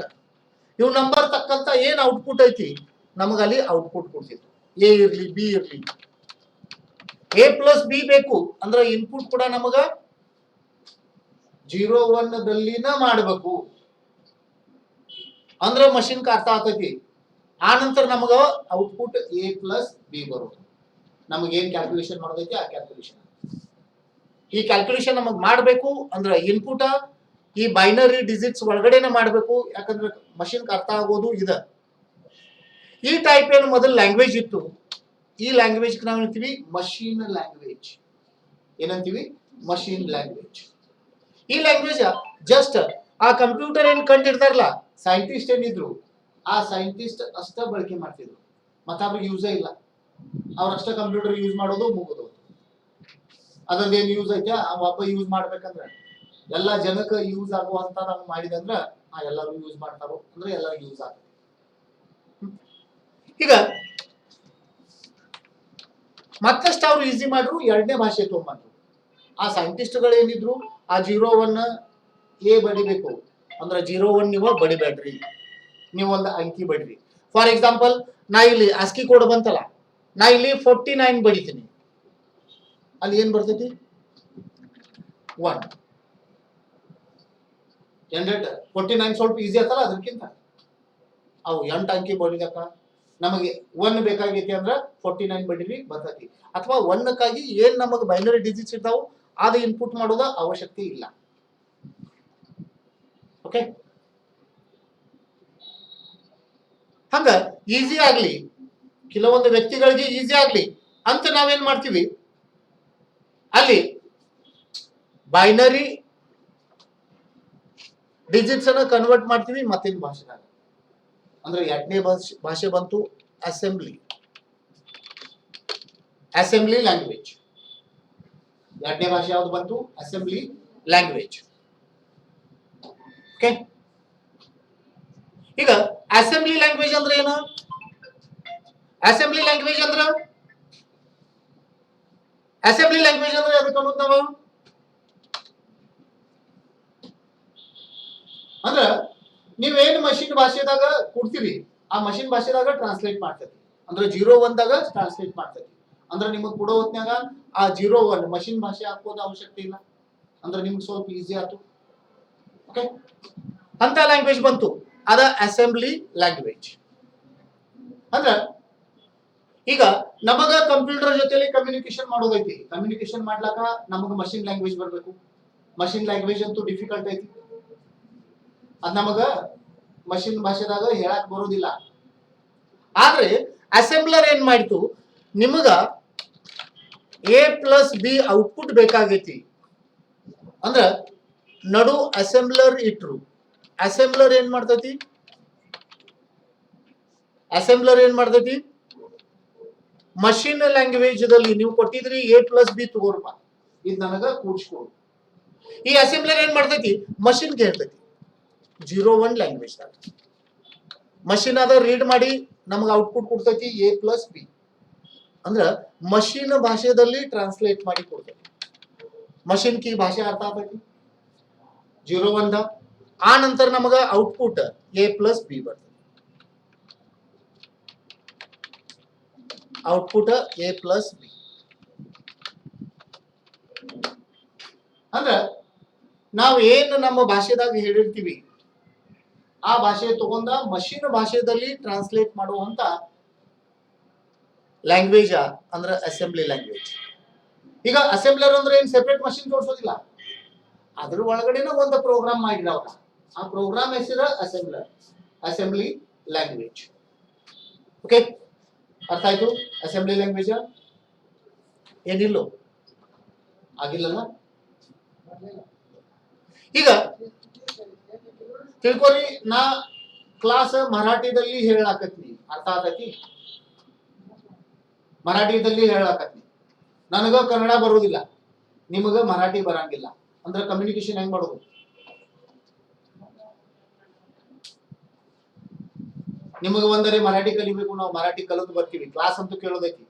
ಇವ್ ನಂಬರ್ ತಕ್ಕಂತ ಏನ್ ಔಟ್ಪುಟ್ ಐತಿ ನಮಗ ಅಲ್ಲಿ ಔಟ್ಪುಟ್ ಕೊಡ್ತಿತ್ತು. ಎ ಇರ್ಲಿ ಬಿ ಇರ್ಲಿ, ಎ ಪ್ಲಸ್ ಬಿ ಬೇಕು ಅಂದ್ರೆ ಇನ್ಪುಟ್ ಕೂಡ ನಮಗ 0 1 ದಲ್ಲಿನ ಮಾಡಬೇಕು. ಅಂದ್ರೆ ಮಷೀನ್ ಅರ್ಥ ಆಗ್ತೈತಿ. ಆ ನಂತರ ನಮಗ ಔಟ್ಪುಟ್ ಎ ಪ್ಲಸ್ ಬಿ ಬರೋದು. ನಮಗ ಏನ್ ಕ್ಯಾಲ್ಕುಲೇಷನ್ ಮಾಡೋದೈತಿ ಆ ಕ್ಯಾಲ್ಕುಲೇಷನ್. ಈ ಕ್ಯಾಲ್ಕುಲೇಷನ್ ನಮಗ್ ಮಾಡ್ಬೇಕು ಅಂದ್ರೆ ಇನ್ಪುಟ್ ಈ ಬೈನರಿ ಡಿಜಿಟ್ಸ್ ಒಳಗಡೆನೆ ಮಾಡ್ಬೇಕು, ಯಾಕಂದ್ರೆ ಮಷೀನ್ ಅರ್ಥ ಆಗೋದು ಇದ. ಈ ಟೈಪ್ ಏನು ಮೊದಲು ಲ್ಯಾಂಗ್ವೇಜ್ ಇತ್ತು, ಈ ಲ್ಯಾಂಗ್ವೇಜ್ ನಾವು ಏನಂತೀವಿ? Machine language. ಏನಂತೀವಿ? Machine language. ಈ ಲ್ಯಾಂಗ್ವೇಜ್ ಜಸ್ಟ್ ಆ ಕಂಪ್ಯೂಟರ್ ಏನ್ ಕಂಡಿಡ್ತಾರಲ್ಲ ಸೈಂಟಿಸ್ಟ್ ಏನಿದ್ರು, ಆ ಸೈಂಟಿಸ್ಟ್ ಅಷ್ಟ ಬಳಕೆ ಮಾಡ್ತಿದ್ರು, ಮತ್ತ ಅವ್ರಿಗೆ ಯೂಸೇ ಇಲ್ಲ. ಅವ್ರಷ್ಟ ಕಂಪ್ಯೂಟರ್ ಯೂಸ್ ಮಾಡೋದು ಮುಗೋದು. ಅದ್ರದ್ದೇನ್ ಯೂಸ್ ಐತೆ? ಒಬ್ಬ ಯೂಸ್ ಮಾಡ್ಬೇಕಂದ್ರ ಎಲ್ಲಾ ಜನಕ್ಕೆ ಯೂಸ್ ಆಗುವಂತ ನಾವು ಮಾಡಿದಂದ್ರ ಎಲ್ಲರೂ ಯೂಸ್ ಮಾಡ್ತಾರೋ ಅಂದ್ರೆ ಎಲ್ಲರೂ ಯೂಸ್ ಆಗುತ್ತೆ. ಈಗ ಮತ್ತಷ್ಟು ಅವ್ರು ಈಸಿ ಮಾಡ್ರು, ಎರಡನೇ ಭಾಷೆ ತಗೊಂಡ್ಬಂದ್ರು. ಆ ಸೈಂಟಿಸ್ಟ್ಗಳು ಏನಿದ್ರು ಆ 0 1 ಎ ಬಡಿಬೇಕು ಅಂದ್ರೆ 0 1 ನೀವು ಬಡಿಬೇಡ್ರಿ, ನೀವು ಒಂದು ಅಂಕಿ ಬಡ್ರಿ. ಫಾರ್ ಎಕ್ಸಾಂಪಲ್ ನಾ ಇಲ್ಲಿ ಆಸ್ಕಿ ಕೋಡ್ ಬಂತಲ್ಲ, ನಾ ಇಲ್ಲಿ 49 ಬಡಿತೀನಿ, ಅಲ್ಲಿ ಏನ್ ಬರ್ತೈತಿ? 1 ಜನರೇಟ್ 49 ಸ್ವಲ್ಪ ಈಸಿ ಆತಲ್ಲ ಅದಕ್ಕಿಂತ. ಅವು 8 ಅಂಕಿ ಬಡಿದಕ್ಕ ನಮಗೆ 1 ಬೇಕಾಗೈತಿ ಅಂದ್ರ 49 ಬಡಿರಿ ಬರ್ತೈತಿ. ಅಥವಾ 1ಕ್ಕಾಗಿ ಏನ್ ನಮಗೆ ಬೈನರಿ ಡಿಜಿಟ್ಸ್ ಇರ್ತಾವು ಅದು ಇನ್ಪುಟ್ ಮಾಡೋದ ಅವಶ್ಯಕತೆ ಇಲ್ಲ. ಓಕೆ, ಹಂಗ ಈಸಿ ಆಗ್ಲಿ, ಕೆಲವೊಂದು ವ್ಯಕ್ತಿಗಳಿಗೆ ಈಸಿ ಆಗ್ಲಿ ಅಂತ ನಾವೇನ್ ಮಾಡ್ತೀವಿ, ಅಲ್ಲಿ ಬೈನರಿ ಡಿಜಿಟ್ಸ್ ಅನ್ನ ಕನ್ವರ್ಟ್ ಮಾಡ್ತೀವಿ ಮತ್ತಿನ ಭಾಷೆದಾಗ. ಅಂದ್ರೆ 2ನೇ ಭಾಷೆ ಬಂತು ಅಸೆಂಬ್ಲಿ ಲ್ಯಾಂಗ್ವೇಜ್. 2ನೇ ಭಾಷೆ ಯಾವ್ದು ಬಂತು? Assembly language. ಓಕೆ, ಈಗ ಅಸೆಂಬ್ಲಿ ಲ್ಯಾಂಗ್ವೇಜ್ ಅಂದ್ರೆ ಏನು? ಅಸೆಂಬ್ಲಿ ಲ್ಯಾಂಗ್ವೇಜ್ ಅಂದ್ರೆ ಅದಕ್ಕೆ ಅನ್ನೋದು ನಾವು ಅಂದ್ರ ನೀವೇನು ಮಷಿನ್ ಭಾಷೆದಾಗ ಕೊಡ್ತೀರಿ ಆ ಮಷಿನ್ ಭಾಷೆದಾಗ ಟ್ರಾನ್ಸ್ಲೇಟ್ ಮಾಡ್ತೈತಿ. ಅಂದ್ರೆ 0-1 ದಾಗ ಟ್ರಾನ್ಸ್ಲೇಟ್ ಮಾಡ್ತೈತಿ. ಅಂದ್ರೆ ನಿಮಗೆ ಕೊಡೋ ಹೊತ್ನ್ಯಾಗ ಆ 0-1 ಮಷಿನ್ ಭಾಷೆ ಹಾಕೋದು ಅವಶ್ಯಕತೆ ಇಲ್ಲ. ಅಂದ್ರೆ ನಿಮ್ಗೆ ಸ್ವಲ್ಪ ಈಸಿ ಆಯ್ತು. ಓಕೆ, ಅಂತ ಲ್ಯಾಂಗ್ವೇಜ್ ಬಂತು, ಅದ ಅಸೆಂಬ್ಲಿ ಲ್ಯಾಂಗ್ವೇಜ್. ಅಂದ್ರ ಈಗ ನಮಗ ಕಂಪ್ಯೂಟರ್ ಜೊತೆಲಿ ಕಮ್ಯುನಿಕೇಶನ್ ಮಾಡೋದೈತಿ. ಕಮ್ಯುನಿಕೇಶನ್ ಮಾಡ್ಲಾಕ ನಮಗ ಮಷಿನ್ ಲ್ಯಾಂಗ್ವೇಜ್ ಬರ್ಬೇಕು. ಮಷಿನ್ ಲ್ಯಾಂಗ್ವೇಜ್ ಅಂತೂ ಡಿಫಿಕಲ್ಟ್ ಐತಿ, ಅದ್ ನಮಗ ಮಷಿನ್ ಭಾಷೆದಾಗ ಹೇಳಕ್ ಬರೋದಿಲ್ಲ. ಆದ್ರೆ ಅಸೆಂಬ್ಲರ್ ಏನ್ ಮಾಡ್ತು, ನಿಮಗ A+B ಔಟ್ಪುಟ್ ಬೇಕಾಗೈತಿ ಅಂದ್ರ ನಡು ಅಸೆಂಬ್ಲರ್ ಇಟ್ರು. ಅಸೆಂಬ್ಲರ್ ಏನ್ ಮಾಡ್ತೈತಿ ಮಷಿನ್ ಲ್ಯಾಂಗ್ವೇಜ್ ದಲ್ಲಿ ನೀವು ಕೊಟ್ಟಿದ್ರಿ A+B ತಗೋರಪ್ಪ, ಇದು ನನಗ ಕೂಡ್ಸ್ಕೊಡು. ಈ ಅಸೆಂಬ್ಲರ್ ಏನ್ ಮಾಡ್ತೈತಿ ಮಷಿನ್ ಹೇಳ್ತೈತಿ 0-1 ಲ್ಯಾಂಗ್ವೇಜ್ ದಾಗ. ಮಷಿನ್ ಅದ ರೀಡ್ ಮಾಡಿ ನಮ್ಗೆ ಔಟ್ಪುಟ್ ಕೊಡ್ತೈತಿ A+B. ಅಂದ್ರ ಮಷಿನ್ ಭಾಷೆದಲ್ಲಿ ಟ್ರಾನ್ಸ್ಲೇಟ್ ಮಾಡಿ ಕೊಡ್ತೈತಿ. ಮಷಿನ್ ಕಿ ಭಾಷೆ ಅರ್ಥ ಆಗ್ತೈತಿ 0-1 ದ. ಆ ನಂತರ ನಮಗ ಔಟ್ಪುಟ್ A+B ಬರ್ತೈತಿ. ಔಟ್ಪುಟ್ A+B ಅಂದ್ರ ನಾವ್ ಏನ್ ನಮ್ಮ ಭಾಷೆದಾಗ ಹೇಳಿರ್ತೀವಿ ಆ ಭಾಷೆ ತಗೊಂಡ ಮಷಿನ್ ಭಾಷೆದಲ್ಲಿ ಟ್ರಾನ್ಸ್ಲೇಟ್ ಮಾಡುವಂತ ಲ್ಯಾಂಗ್ವೇಜ್ ಅಂದ್ರೆ ಅಸೆಂಬ್ಲಿ ಲ್ಯಾಂಗ್ವೇಜ್. ಈಗ ಅಸೆಂಬ್ಲರ್ ಅಂದ್ರೆ ಏನ್ ಸೆಪರೇಟ್ ಮಷಿನ್ ಜೋಡಿಸೋದಿಲ್ಲ, ಅದ್ರ ಒಳಗಡೆನ ಒಂದು ಪ್ರೋಗ್ರಾಮ್ ಮಾಡಿರವ್ರ. ಆ ಪ್ರೋಗ್ರಾಮ್ ಹೆಸರು ಅಸೆಂಬ್ಲಿ ಲ್ಯಾಂಗ್ವೇಜ್. ಓಕೆ, ಅರ್ಥ ಆಯ್ತು? ಅಸೆಂಬ್ಲಿ ಲ್ಯಾಂಗ್ವೇಜ್ ಏನಿಲ್ಲೋ ಆಗಿಲ್ಲಲ್ಲ. ಈಗ ತಿಳ್ಕೊರಿ, ನಾ ಕ್ಲಾಸ್ ಮರಾಠಿದಲ್ಲಿ ಹೇಳಾಕತ್ನಿ, ಅರ್ಥ ಆಗತಿ? ಮರಾಠಿದಲ್ಲಿ ಹೇಳಾಕತ್ನಿ, ನನಗ ಕನ್ನಡ ಬರೋದಿಲ್ಲ, ನಿಮಗ ಮರಾಠಿ ಬರಂಗಿಲ್ಲ, ಅಂದ್ರೆ ಕಮ್ಯುನಿಕೇಶನ್ ಹೆಂಗ್ ಮಾಡೋದು? ನಿಮಗ ಒಂದರೆ ಮರಾಠಿ ಕಲಿಬೇಕು, ನಾವು ಮರಾಠಿ ಕಲಿತು ಬರ್ತೀವಿ, ಕ್ಲಾಸ್ ಅಂತೂ ಕೇಳೋದೈತಿ.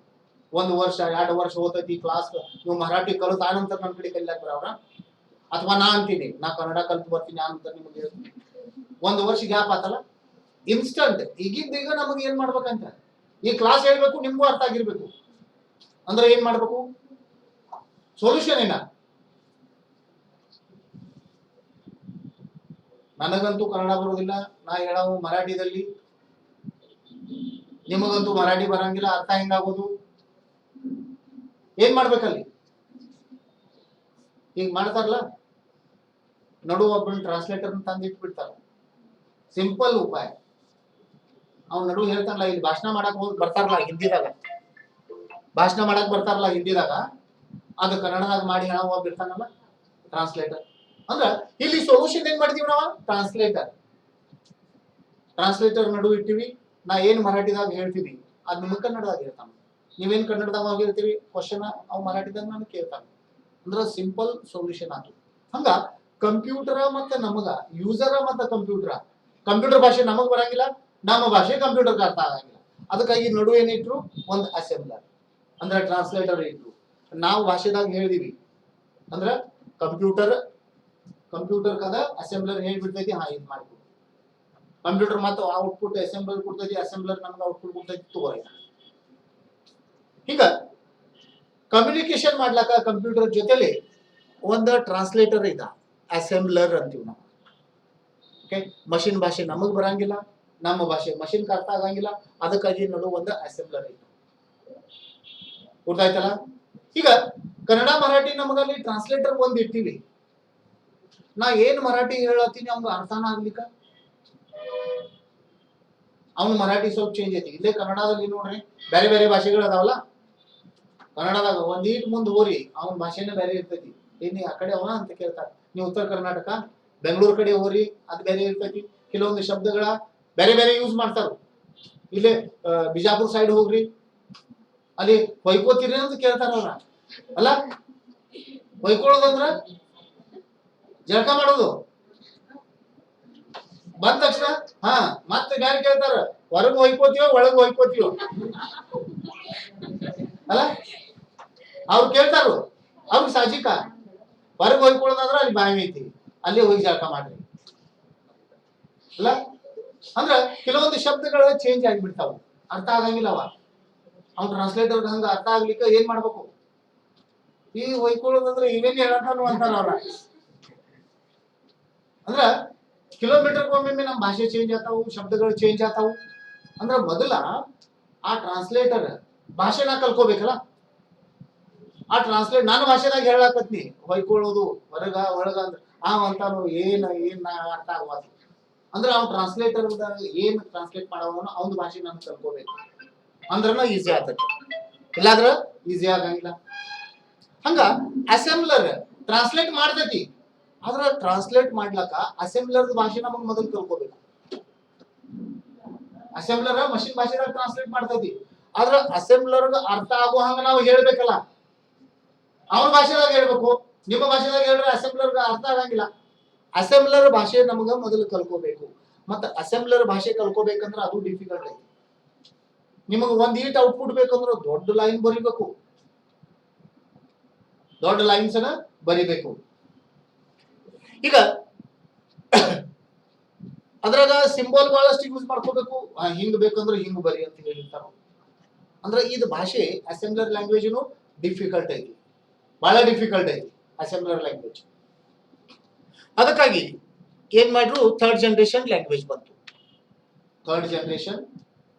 1 ವರ್ಷ 2 ವರ್ಷ ಹೋಗ್ತೈತಿ ಕ್ಲಾಸ್. ನೀವು ಮರಾಠಿ ಕಲಿತು ಆ ನಂತರ ನನ್ನ ಕಡೆ ಕಲಿಯಾಕ ಬರವ್ರ? ಅಥವಾ ನಾ ಅಂತೀನಿ ನಾ ಕನ್ನಡ ಕಲಿತು ಬರ್ತೀನಿ ಆ ನಂತರ ನಿಮಗೆ ಹೇಳ್ತೀನಿ. 1 ವರ್ಷ ಗ್ಯಾಪ್ ಆತಲ್ಲ, ಇನ್ಸ್ಟಂಟ್ ಈಗಿಂದೀಗ ನಮಗೆ ಏನ್ ಮಾಡ್ಬೇಕಂತ ಈ ಕ್ಲಾಸ್ ಹೇಳ್ಬೇಕು, ನಿಮ್ಗೂ ಅರ್ಥ ಆಗಿರ್ಬೇಕು. ಅಂದ್ರೆ ಏನ್ ಮಾಡ್ಬೇಕು? ಸೊಲ್ಯೂಷನ್ ಏನ? ನನಗಂತೂ ಕನ್ನಡ ಬರೋದಿಲ್ಲ, ನಾ ಹೇಳವು ಮರಾಠಿದಲ್ಲಿ, ನಿಮಗಂತೂ ಮರಾಠಿ ಬರಂಗಿಲ್ಲ, ಅರ್ಥ ಹೆಂಗಾಗೋದು? ಏನ್ ಮಾಡ್ಬೇಕಲ್ಲಿ? ಹಿಂಗ್ ಮಾಡ್ತಾರಲ್ಲ, ನಡು ಒಬ್ಬನ ಟ್ರಾನ್ಸ್ಲೇಟರ್ ತಂದಿಟ್ಬಿಡ್ತಾರ. ಸಿಂಪಲ್ ಉಪಾಯ. ಅವ್ನ ನಡು ಹೇಳ್ತಾನಲ್ಲ, ಇಲ್ಲಿ ಭಾಷಣ ಮಾಡಕ್ ಬರ್ತಾರಲ್ಲ ಹಿಂದಿದಾಗ, ಅದು ಕನ್ನಡದಾಗ ಮಾಡಿ ಹೇಳೋ ಒಬ್ಬ ಇರ್ತಾನಲ್ಲ ಟ್ರಾನ್ಸ್ಲೇಟರ್. ಅಂದ್ರ ಇಲ್ಲಿ ಸೊಲ್ಯೂಷನ್ ಏನ್ ಮಾಡ್ತೀವಿ ನಾವು? ಟ್ರಾನ್ಸ್ಲೇಟರ್ ನಡು ಇಟ್ಟಿವಿ. ನಾ ಏನ್ ಮರಾಠಿದಾಗ ಹೇಳ್ತೀವಿ ಅದ್ ನಿಮ್ಗೆ ಕನ್ನಡದಾಗ ಹೇಳ್ತಾನ, ನೀವೇನ್ ಕನ್ನಡದಾಗ ಹೇಳ್ತೀವಿ ಕ್ವಶನ್ ಅವ್ ಮರಾಠಿದಾಗ ನಾನು ಕೇಳ್ತಾನ. ಅಂದ್ರ ಸಿಂಪಲ್ ಸೊಲ್ಯೂಷನ್ ಆತು. ಹಂಗ ಕಂಪ್ಯೂಟರ್ ಮತ್ತೆ ನಮಗ ಯೂಸರ್ ಮತ್ತೆ ಕಂಪ್ಯೂಟರ್ ಭಾಷೆ ನಮಗ್ ಬರಂಗಿಲ್ಲ, ನಮ್ಮ ಭಾಷೆ ಕಂಪ್ಯೂಟರ್ಗೆ ಅರ್ಥ ಆಗಂಗಿಲ್ಲ. ಅದಕ್ಕಾಗಿ ನಡು ಏನಿಟ್ರು? ಒಂದು ಅಸೆಂಬ್ಲರ್ ಅಂದ್ರೆ ಟ್ರಾನ್ಸ್ಲೇಟರ್ ಇಟ್ರು. ನಾವು ಭಾಷೆದಾಗ ಹೇಳಿದೀವಿ ಅಂದ್ರ ಕಂಪ್ಯೂಟರ್ ಕದ ಅಸೆಂಬ್ಲರ್ ಹೇಳ್ಬಿಡ್ತೈತಿ, ಹಾ ಇದು ಮಾಡ್ಕೊಡು. ಕಂಪ್ಯೂಟರ್ ಮತ್ತೆ ಔಟ್ಪುಟ್ ಅಸೆಂಬ್ಲರ್ ಕೊಡ್ತೈತಿ, ಅಸೆಂಬ್ಲರ್ ನಮ್ಗೆ ಔಟ್ಪುಟ್ ಕೊಡ್ತೈತಿ, ತಗೋರಿ. ಈಗ ಕಮ್ಯುನಿಕೇಶನ್ ಮಾಡ್ಲಾಕ ಕಂಪ್ಯೂಟರ್ ಜೊತೆಲಿ ಒಂದು ಟ್ರಾನ್ಸ್ಲೇಟರ್ ಇದ, ಅಸೆಂಬ್ಲರ್ ಅಂತೀವಿ ನಾವು. ಓಕೆ, ಮಷಿನ್ ಭಾಷೆ ನಮಗ್ ಬರಂಗಿಲ್ಲ, ನಮ್ಮ ಭಾಷೆ ಮಷಿನ್ ಅರ್ಥ ಆಗಂಗಿಲ್ಲ, ಅದಕ್ಕಾಗಿ ನಡು ಒಂದು ಅಸೆಂಬ್ಲರ್ ಐತಿ. ಗೊತ್ತಾಯ್ತಲ್ಲ? ಈಗ ಕನ್ನಡ ಮರಾಠಿ ನಮಗಲ್ಲಿ ಟ್ರಾನ್ಸ್ಲೇಟರ್ ಒಂದ್ ಇಟ್ಟಿವಿ, ನಾ ಏನ್ ಮರಾಠಿ ಹೇಳತ್ತೀನಿ ಅವ್ನ ಅರ್ಥನ ಆಗ್ಲಿಕ್ಕ, ಅವ್ನು ಮರಾಠಿ ಸ್ವಲ್ಪ ಚೇಂಜ್ ಐತಿ. ಇಲ್ಲೇ ಕನ್ನಡದಲ್ಲಿ ನೋಡ್ರಿ ಬೇರೆ ಬೇರೆ ಭಾಷೆಗಳು ಅದಾವಲ್ಲ, ಕನ್ನಡದಾಗ ಒಂದೀಟ್ ಮುಂದ್ ಹೋರಿ ಅವನ ಭಾಷೆನೇ ಬೇರೆ ಇರ್ತೈತಿ. ಏನಿ ಆ ಕಡೆ ಅವ ಅಂತ ಕೇಳ್ತಾರೆ. ನೀವು ಉತ್ತರ ಕರ್ನಾಟಕ ಬೆಂಗಳೂರು ಕಡೆ ಹೋರಿ ಅದು ಬೇರೆ ಇರ್ತೈತಿ. ಕೆಲವೊಂದು ಶಬ್ದಗಳ ಬೇರೆ ಬೇರೆ ಯೂಸ್ ಮಾಡ್ತಾರ. ಇಲ್ಲೇ ಬಿಜಾಪುರ ಸೈಡ್ ಹೋಗ್ರಿ, ಅಲ್ಲಿ ಹೊಯ್ಕೋತೀರಿ ಅಂತ ಕೇಳ್ತಾರ ಅವ್ರ. ಅಲ್ಲ ಹೊಯ್ಕೊಳ್ಳೋದಂದ್ರ ಜಳಕ ಮಾಡೋದು, ಬಂದ ತಕ್ಷಣ ಹಾ ಮತ್ತೆ ಬೇರೆ ಕೇಳ್ತಾರ, ಹೊರಗ್ ಹೊಯ್ಕೋತೀವೋ ಒಳಗ್ ಹೊಯ್ಕೋತೀವೋ ಅಲ್ಲ, ಅವ್ರು ಕೇಳ್ತಾರು. ಅವ್ರಿಗೆ ಸಾಜಿಕ ಹೊರಗ್ ಹೊಯ್ಕೊಳ್ಳೋದಾದ್ರ ಅಲ್ಲಿ ಬಾವಿ ಐತಿ, ಅಲ್ಲಿ ಹೋಗಿ ಜಳಕ ಮಾಡ್ರಿ ಅಲ್ಲ. ಅಂದ್ರ ಕೆಲವೊಂದು ಶಬ್ದಗಳು ಚೇಂಜ್ ಆಗಿಬಿಡ್ತಾವ, ಅರ್ಥ ಆಗಂಗಿಲ್ಲವ. ಅವ್ನು ಟ್ರಾನ್ಸ್ಲೇಟರ್ ಹಂಗ ಅರ್ಥ ಆಗ್ಲಿಕ್ಕೆ ಏನ್ ಮಾಡ್ಬೇಕು, ಈ ಹೊಯ್ಕೊಳ್ಳೋದಂದ್ರೆ ಇವೇನ್ ಹೇಳಂತಾನು ಅಂತಾರ ಅವ್ರ. ಅಂದ್ರ ಕಿಲೋಮೀಟರ್ ಒಮ್ಮೆ ನಮ್ಮ ಭಾಷೆ ಚೇಂಜ್ ಆಗ್ತಾವು, ಶಬ್ದಗಳು ಚೇಂಜ್ ಆಗ್ತಾವು. ಅಂದ್ರ ಮೊದಲ ಆ ಟ್ರಾನ್ಸ್ಲೇಟರ್ ಭಾಷೆನ ಕಲ್ಕೋಬೇಕಲ್ಲ. ಆ ಟ್ರಾನ್ಸ್ಲೇಟ್ ನನ್ನ ಭಾಷೆದಾಗ ಹೇಳಕತ್ನಿ, ಹೊಯ್ಕೊಳ್ಳೋದು ಹೊರಗ ಒಳಗ ಅಂದ್ರ ಅಂತಾನು ಏನ್ ನಾ ಅರ್ಥ ಆಗಬಾರ್ದು. ಅಂದ್ರೆ ಅವ್ನು ಟ್ರಾನ್ಸ್ಲೇಟರ್ ಏನ್ ಟ್ರಾನ್ಸ್ಲೇಟ್ ಮಾಡೋನು ಅವ್ನ ಭಾಷೆ ನಾನು ಕಲ್ಕೋಬೇಕು, ಅಂದ್ರನ ಈಸಿ ಆಗ್ತೈತಿ. ಇಲ್ಲಾದ್ರ ಈಸಿ ಆಗಂಗಿಲ್ಲ. ಹಂಗ ಅಸೆಂಬ್ಲರ್ ಟ್ರಾನ್ಸ್ಲೇಟ್ ಮಾಡ್ತೈತಿ, ಆದ್ರ ಟ್ರಾನ್ಸ್ಲೇಟ್ ಮಾಡ್ಲಕ್ಕ ಅಸೆಂಬ್ಲರ್ ಭಾಷೆ ನಮಗ್ ಮೊದಲು ಕಲ್ಕೋಬೇಕು. ಅಸೆಂಬ್ಲರ್ ಮಷಿನ್ ಭಾಷೆದಾಗ ಟ್ರಾನ್ಸ್ಲೇಟ್ ಮಾಡ್ತೈತಿ, ಆದ್ರ ಅಸೆಂಬ್ಲರ್ ಅರ್ಥ ಆಗೋ ಹಂಗ ನಾವು ಹೇಳ್ಬೇಕಲ್ಲ. ಅವನ ಭಾಷೆದಾಗ ಹೇಳ್ಬೇಕು, ನಿಮ್ಮ ಭಾಷೆದಾಗ ಹೇಳ್ರೆ ಅಸೆಂಬ್ಲರ್ ಅರ್ಥ ಆಗಂಗಿಲ್ಲ. ಅಸೆಂಬ್ಲರ್ ಭಾಷೆ ನಮಗ ಮೊದಲು ಕಲ್ಕೋಬೇಕು. ಮತ್ತ ಅಸೆಂಬ್ಲರ್ ಭಾಷೆ ಕಲ್ಕೋಬೇಕಂದ್ರ ಅದು ಡಿಫಿಕಲ್ಟ್ ಐತಿ. ನಿಮಗ ಒಂದ್ ಈಟ್ ಔಟ್ಪುಟ್ ಬೇಕಂದ್ರ ದೊಡ್ಡ ಲೈನ್ ಬರಿಬೇಕು, ದೊಡ್ಡ ಲೈನ್ಸ್ ಅನ್ನ ಬರಿಬೇಕು. ಈಗ ಅದ್ರಾಗ ಸಿಂಬಲ್ ಬಹಳಷ್ಟು ಯೂಸ್ ಮಾಡ್ಕೋಬೇಕು. ಹಿಂಗ್ ಬೇಕಂದ್ರೆ ಹಿಂಗ್ ಬರಿ ಅಂತ ಹೇಳಿರ್ತಾರ. ಅಂದ್ರೆ ಇದು ಭಾಷೆ ಅಸೆಂಬ್ಲರ್ ಲ್ಯಾಂಗ್ವೇಜ್ ಡಿಫಿಕಲ್ಟ್ ಐತಿ, ಬಹಳ ಡಿಫಿಕಲ್ಟ್ ಐತಿ ಅಸೆಂಬ್ಲರ್ ಲ್ಯಾಂಗ್ವೇಜ್. ಅದಕ್ಕಾಗಿ ಏನ್ ಮಾಡ್ರು, ಥರ್ಡ್ ಜನರೇಷನ್ ಲ್ಯಾಂಗ್ವೇಜ್ ಬಂತು. Third generation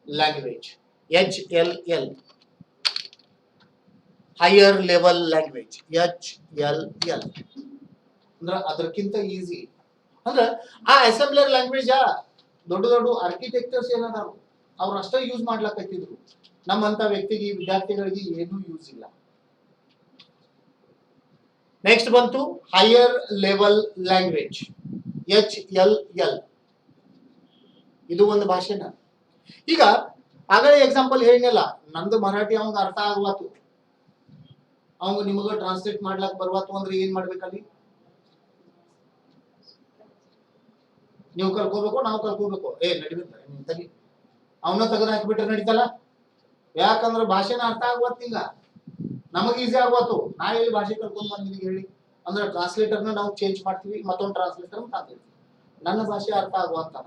language HLL, higher level language HLL. ಅಂದ್ರ ಅದಕ್ಕಿಂತ ಈಸಿ. ಅಂದ್ರ ಆ ಅಸೆಂಬ್ಲರ್ ಲ್ಯಾಂಗ್ವೇಜ್ ದೊಡ್ಡ ದೊಡ್ಡ ಆರ್ಕಿಟೆಕ್ಚರ್ಸ್ ಏನದಾರ ಅವ್ರ ಅಷ್ಟೇ ಯೂಸ್ ಮಾಡ್ಲಕತ್ತಿದ್ರು. ನಮ್ಮಂತ ವ್ಯಕ್ತಿಗೆ, ವಿದ್ಯಾರ್ಥಿಗಳಿಗೆ ಏನೂ ಯೂಸ್ ಇಲ್ಲ. ನೆಕ್ಸ್ಟ್ ಬಂತು ಹೈಯರ್ ಲೆವೆಲ್ ಲ್ಯಾಂಗ್ವೇಜ್ HLL. ಇದು ಒಂದು ಭಾಷೆನ. ಈಗ ಆಗಲೇ ಎಕ್ಸಾಂಪಲ್ ಹೇಳಿನಲ್ಲ, ನಂದು ಮರಾಠಿ ಅವಂಗ ಅರ್ಥ ಆಗವಾತು, ಅವಂಗ ನಿಮಗ ಟ್ರಾನ್ಸ್ಲೇಟ್ ಮಾಡ್ಲಕ್ ಬರ್ವಾತು ಅಂದ್ರೆ ಏನ್ ಮಾಡ್ಬೇಕಲ್ಲಿ, ನೀವು ಕಲ್ಕೋಬೇಕು, ನಾವು ಕಲ್ಕೋಬೇಕು. ನಡಿಬೇಕು, ಅವನ ತೆಗೆದು ಹಾಕಿಬಿಟ್ರೆ ನಡೀತಲ್ಲ. ಯಾಕಂದ್ರೆ ಭಾಷೆನ ಅರ್ಥ ಆಗವತ್, ಈಗ ನಮಗ್ ಈಸಿ ಆಗವತ್ತು. ನಾ ಇಲ್ಲಿ ಭಾಷೆ ಕಲ್ಕೊಂಡ್ ಬಂದಿದ್ದೀವಿ ಹೇಳಿ ಅಂದ್ರೆ ಟ್ರಾನ್ಸ್ಲೇಟರ್ನ ನಾವು ಚೇಂಜ್ ಮಾಡ್ತೀವಿ, ಮತ್ತೊಂದು ಟ್ರಾನ್ಸ್ಲೇಟರ್ ತಂದಿರ್ತೀವಿ. ನನ್ನ ಭಾಷೆ ಅರ್ಥ ಆಗುವಂತದ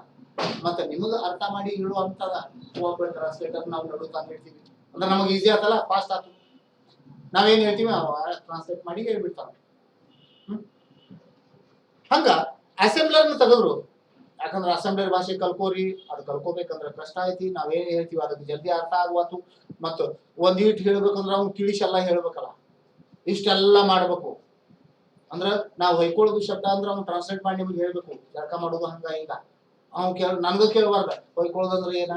ಮತ್ತೆ ನಿಮಗ ಅರ್ಥ ಮಾಡಿ ಹೇಳುವಂತದ ಒಬ್ಬ ಟ್ರಾನ್ಸ್ಲೇಟರ್ ನಾವು ನಡು ತಂದಿರ್ತೀವಿ ಅಂದ್ರೆ ನಮಗ್ ಈಸಿ ಆತಲ್ಲ, ಫಾಸ್ಟ್ ಆತು. ನಾವೇನ್ ಹೇಳ್ತೀವಿ ಟ್ರಾನ್ಸ್ಲೇಟ್ ಮಾಡಿ ಹೇಳ್ಬಿಡ್ತಾರ. ಹಂಗ ಅಸೆಂಬ್ಲರ್ನ ತೆಗೆದ್ರು. ಯಾಕಂದ್ರೆ ಅಸೆಂಬ್ಲರ್ ಭಾಷೆ ಕಲ್ಕೋರಿ, ಅದು ಕಲ್ಕೋಬೇಕಂದ್ರೆ ಕಷ್ಟ ಐತಿ. ನಾವೇನ್ ಹೇಳ್ತೀವಿ ಅದಕ್ಕೆ ಜಲ್ದಿ ಅರ್ಥ ಆಗುವತ್ತು. ಮತ್ತು ಒಂದ್ ಈಟ್ ಹೇಳ್ಬೇಕಂದ್ರೆ ಅವ್ನು ತಿಳಿಸೆಲ್ಲ ಹೇಳ್ಬೇಕಲ್ಲ, ಇಷ್ಟೆಲ್ಲ ಮಾಡ್ಬೇಕು. ಅಂದ್ರ ನಾವು ಹೊಯ್ಕೊಳ್ಳೋದು ಶಬ್ದ ಅಂದ್ರೆ ಅವ್ನು ಟ್ರಾನ್ಸ್ಲೇಟ್ ಮಾಡಿ ನಿಮ್ಗೆ ಹೇಳ್ಬೇಕು, ಜಳಕ ಮಾಡೋದು ಹಂಗ ಹಿಂಗ. ಅವ್ನು ನನ್ಗ ಕೇಳಬಾರ್ದ ಹೊಯ್ಕೊಳ್ಳೋದಂದ್ರೆ ಏನ,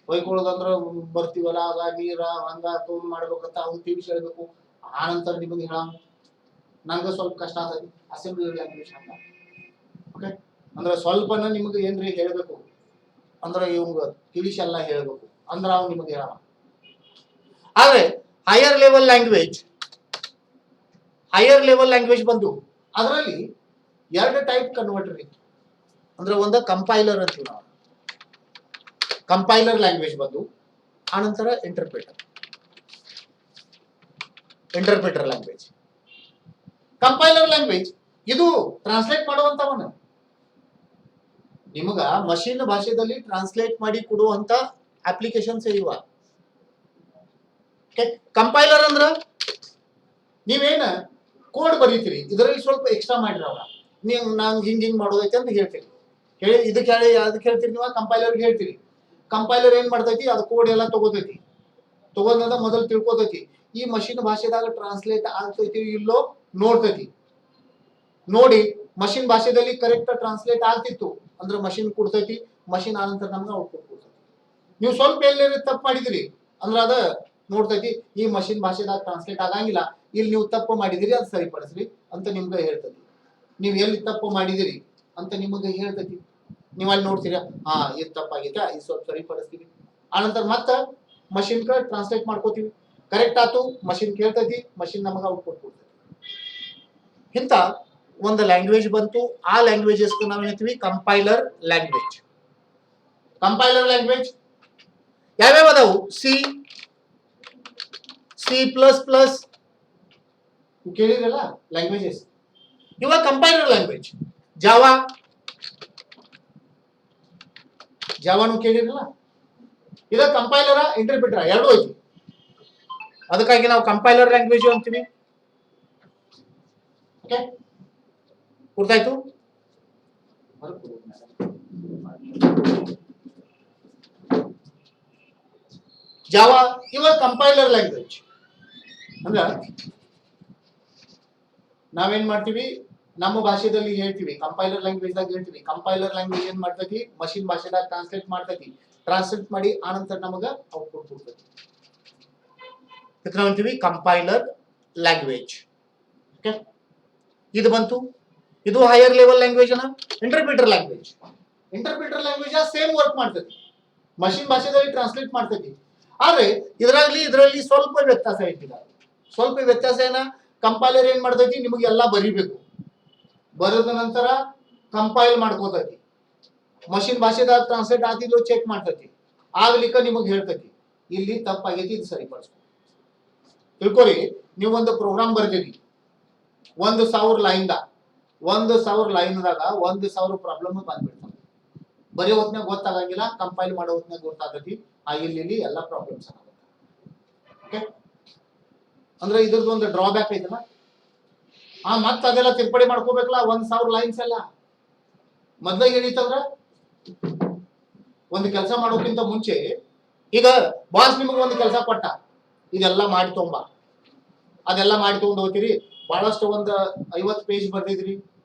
ಹೊಯ್ಕೊಳ್ಳೋದಂದ್ರ ಬರ್ತೀವಲ್ಲ ಆಗ ನೀರ ಹಂಗ ತೋನ್ ಮಾಡ್ಬೇಕಂತ ಅವ್ನು ತಿಳಿಸಿ ಹೇಳ್ಬೇಕು. ಆ ನಂತರ ನಿಮಗೆ ಹೇಳ ನಂಗ ಸ್ವಲ್ಪ ಕಷ್ಟ ಆಗ್ತದೆ ಅಸೆಂಬ್ಲಿ ಲ್ಯಾಂಗ್ವೇಜ್ ಹಂಗ. ಓಕೆ, ಅಂದ್ರೆ ಸ್ವಲ್ಪನ ನಿಮ್ಗೆ ಏನ್ರಿ ಹೇಳ್ಬೇಕು ಅಂದ್ರೆ ಇವಂಗ ತಿಳಿಸೆಲ್ಲ ಹೇಳ್ಬೇಕು ಅಂದ್ರ ಅವ್ನು ನಿಮಗೆ ಹೇಳ. ಆದ್ರೆ ಹೈಯರ್ ಲೆವೆಲ್ ಲ್ಯಾಂಗ್ವೇಜ್ ಬಂದು ಅದರಲ್ಲಿ ಎರಡು ಟೈಪ್ ಕನ್ವರ್ಟರ್ ಇತ್ತು. ಅಂದ್ರೆ ಒಂದು ಕಂಪೈಲರ್ ಅಂತೀವಿ ನಾವು, ಕಂಪೈಲರ್ ಲ್ಯಾಂಗ್ವೇಜ್ ಬಂದು ಆನಂತರ ಇಂಟರ್ಪ್ರಿಟರ್ ಲ್ಯಾಂಗ್ವೇಜ್. ಕಂಪೈಲರ್ ಲ್ಯಾಂಗ್ವೇಜ್ ಇದು ಟ್ರಾನ್ಸ್ಲೇಟ್ ಮಾಡುವಂತವನ, ನಿಮಗ ಮಷೀನ್ ಭಾಷೆಯಲ್ಲಿ ಟ್ರಾನ್ಸ್ಲೇಟ್ ಮಾಡಿ ಕೊಡುವಂತ ಅಪ್ಲಿಕೇಶನ್ಸ್ ಇವ. ಕಂಪೈಲರ್ ಅಂದ್ರ ನೀವೇನ ಕೋಡ್ ಬರೀತೀರಿ, ಇದರಲ್ಲಿ ಸ್ವಲ್ಪ ಎಕ್ಸ್ಟ್ರಾ ಮಾಡಿರಲ್ಲ, ನೀವು ನಂಗೆ ಹಿಂಗ್ ಮಾಡೋದೈತೆ ಅಂತ ಹೇಳ್ತೀರಿ. ಹೇಳಿ ಇದಕ್ಕೆ ಹೇಳಿ ಅದಕ್ಕೆ ಹೇಳ್ತೀರಿ ನೀವು ಕಂಪೈಲರ್ಗೆ ಹೇಳ್ತೀರಿ. ಕಂಪೈಲರ್ ಏನ್ ಮಾಡ್ತೈತಿ ಅದು ಕೋಡ್ ಎಲ್ಲ ತಗೋತೈತಿ, ತಗೊಂಡ ಮೊದಲು ತಿಳ್ಕೊತೈತಿ ಈ ಮಷಿನ್ ಭಾಷೆದಾಗ ಟ್ರಾನ್ಸ್ಲೇಟ್ ಆಗ್ತೈತಿ ಇಲ್ಲೋ ನೋಡ್ತೈತಿ. ನೋಡಿ ಮಷಿನ್ ಭಾಷೆದಲ್ಲಿ ಕರೆಕ್ಟ್ ಟ್ರಾನ್ಸ್ಲೇಟ್ ಆಗ್ತಿತ್ತು ಅಂದ್ರೆ ಮಷಿನ್ ಕೊಡ್ತೈತಿ, ಮಷಿನ್ ಆನಂತರ ನಮ್ಗೆ ಔಟ್ಪುಟ್ ಕೊಡ್ತೈತಿ. ನೀವು ಸ್ವಲ್ಪ ಎಲ್ಲಿ ತಪ್ಪು ಮಾಡಿದಿರಿ ಅಂದ್ರೆ ಅದ ನೋಡ್ತೈತಿ ಈ ಮಷಿನ್ ಭಾಷೆದಾಗ ಟ್ರಾನ್ಸ್ಲೇಟ್ ಆಗಂಗಿಲ್ಲ, ಇಲ್ಲಿ ನೀವು ತಪ್ಪು ಮಾಡಿದಿರಿ ಅದು ಸರಿಪಡಿಸ್ರಿ ಅಂತ ನಿಮ್ಗೆ ಹೇಳ್ತೈತಿ. ನೀವು ಎಲ್ಲಿ ತಪ್ಪು ಮಾಡಿದಿರಿ ಅಂತ ನಿಮಗೆ ಹೇಳ್ತೈತಿ. ನೀವು ಅಲ್ಲಿ ನೋಡ್ತೀರಾ ಹಾ ಇದು ತಪ್ಪಾಗೈತೆ ಇದು ಸ್ವಲ್ಪ ಸರಿಪಡಿಸ್ತೀವಿ, ಆನಂತರ ಮತ್ತೆ ಮಷಿನ್ ಟ್ರಾನ್ಸ್ಲೇಟ್ ಮಾಡ್ಕೋತೀವಿ, ಕರೆಕ್ಟ್ ಆತು ಮಷಿನ್ ಕೇಳ್ತೈತಿ, ಮಷಿನ್ ನಮಗೆ ಔಟ್ಪುಟ್ ಕೊಡ್ತೈತಿ. ಇಂಥ ಒಂದು ಲ್ಯಾಂಗ್ವೇಜ್ ಬಂತು. ಆ ಲ್ಯಾಂಗ್ವೇಜಸ್ ನಾವು ಹೇಳ್ತೀವಿ ಕಂಪೈಲರ್ ಲ್ಯಾಂಗ್ವೇಜ್. ಕಂಪೈಲರ್ ಲ್ಯಾಂಗ್ವೇಜ್ ಯಾವ್ಯಾವ ಅದಾವು? C++, ಕೇಳಿರಲ್ಲ ಲ್ಯಾಂಗ್ವೇಜಸ್, ಇವಾಗ ಕಂಪೈಲರ್ ಲ್ಯಾಂಗ್ವೇಜ್. ಜಾವಾನು ಕೇಳಿರಲ್ಲ, ಇದ ಕಂಪೈಲರ ಇಂಟರ್ಪ್ರಿಟರ ಎರಡೂ ಐತಿ. ಅದಕ್ಕಾಗಿ ನಾವು ಕಂಪೈಲರ್ ಲ್ಯಾಂಗ್ವೇಜ್ ಅಂತೀವಿ. ಓಕೆ, ಗೊತ್ತಾಯ್ತು? ಜಾವಾ ಇವಾಗ ಕಂಪೈಲರ್ ಲ್ಯಾಂಗ್ವೇಜ್ ಅಂದ್ರ ನಾವೇನ್ ಮಾಡ್ತೀವಿ ನಮ್ಮ ಭಾಷೆದಲ್ಲಿ ಹೇಳ್ತೀವಿ, ಕಂಪೈಲರ್ ಲ್ಯಾಂಗ್ವೇಜ್ ದಾಗ ಹೇಳ್ತೀವಿ. ಕಂಪೈಲರ್ ಲ್ಯಾಂಗ್ವೇಜ್ ಏನ್ ಮಾಡ್ತೈತಿ ಮಷಿನ್ ಭಾಷೆದಾಗ ಟ್ರಾನ್ಸ್ಲೇಟ್ ಮಾಡ್ತೈತಿ, ಟ್ರಾನ್ಸ್ಲೇಟ್ ಮಾಡಿ ಆನಂತರ ನಮಗ ಔಟ್ಪುಟ್ ಕೊಡ್ತೈತಿ. ನಾವು ಹೇಳ್ತೀವಿ ಕಂಪೈಲರ್ ಲ್ಯಾಂಗ್ವೇಜ್. ಓಕೆ, ಇದು ಬಂತು. ಇದು ಹೈಯರ್ ಲೆವೆಲ್ ಲ್ಯಾಂಗ್ವೇಜ್ ಅನ್ನ. Interpreter language, interpreter language same work ಮಾಡ್ತೈತಿ, ಮಷಿನ್ ಭಾಷೆದಲ್ಲಿ ಟ್ರಾನ್ಸ್ಲೇಟ್ ಮಾಡ್ತೈತಿ. ಆದ್ರೆ ಇದರಲ್ಲಿ ಸ್ವಲ್ಪ ವ್ಯತ್ಯಾಸ ಐತಿ. ಸ್ವಲ್ಪ ವ್ಯತ್ಯಾಸ ಏನ, ಕಂಪೈಲರ್ ಏನ್ ಮಾಡ್ತೈತಿ ನಿಮಗೆ ಎಲ್ಲ ಬರಿಬೇಕು, ಬರೆದ ನಂತರ ಕಂಪೈಲ್ ಮಾಡ್ಕೋತೈತಿ, ಮಷಿನ್ ಭಾಷೆದಾಗ ಟ್ರಾನ್ಸ್ಲೇಟ್ ಆತಿದ್ಲು ಚೆಕ್ ಮಾಡ್ತೈತಿ, ಆಗ್ಲಿಕ್ಕ ನಿಮಗೆ ಹೇಳ್ತೈತಿ ಇಲ್ಲಿ ತಪ್ಪಾಗೈತಿ ಇದು ಸರಿಪಡಿಸ್ಕೊ. ತಿಳ್ಕೊರಿ, ನೀವು ಒಂದು ಪ್ರೋಗ್ರಾಮ್ ಬರ್ತೀರಿ 1000 ಲೈನ್ ದಾಗ, 1000 ಲೈನ್ದಾಗ 1000 ಪ್ರಾಬ್ಲಮ್ ಬಂದ್ಬಿಡ್ತಾವ. ಬರೆಯೋ ಹೊತ್ನಾಗ ಗೊತ್ತಾಗಂಗಿಲ್ಲ, ಕಂಪೈಲ್ ಮಾಡೋ ಹೊತ್ನಾಗ ಗೊತ್ತಾಗತಿ ಇಲ್ಲಿ ಎಲ್ಲ ಪ್ರಾಬ್ಲಮ್ಸ್ ಆಗುತ್ತೆ. ಓಕೆ, ಅಂದ್ರೆ ಇದ್ರದ್ದು ಒಂದು ಡ್ರಾಬ್ಯಾಕ್ ಐತಲ್ಲ. ಮತ್ತೆ ಅದೆಲ್ಲ ತಿರ್ಪಡಿ ಮಾಡ್ಕೋಬೇಕಲ್ಲ 1000 ಲೈನ್ಸ್ ಎಲ್ಲ. ಮೊದ್ಲಾಗ ಏನಿತ್ತಂದ್ರ ಒಂದು ಕೆಲಸ ಮಾಡೋಕ್ಕಿಂತ ಮುಂಚೆ, ಈಗ ಬಾಸ್ ನಿಮಗೆ ಒಂದು ಕೆಲಸ ಕೊಟ್ಟ, ಇದೆಲ್ಲ ಮಾಡಿ ತೊಂಬ, ಅದೆಲ್ಲ ಮಾಡಿ ತಗೊಂಡ್ ಹೋಗ್ತೀರಿ. ಬಹಳಷ್ಟು ಒಂದು 50 ಪೇಜ್ ಬರ್ದಿದ್ರಿ,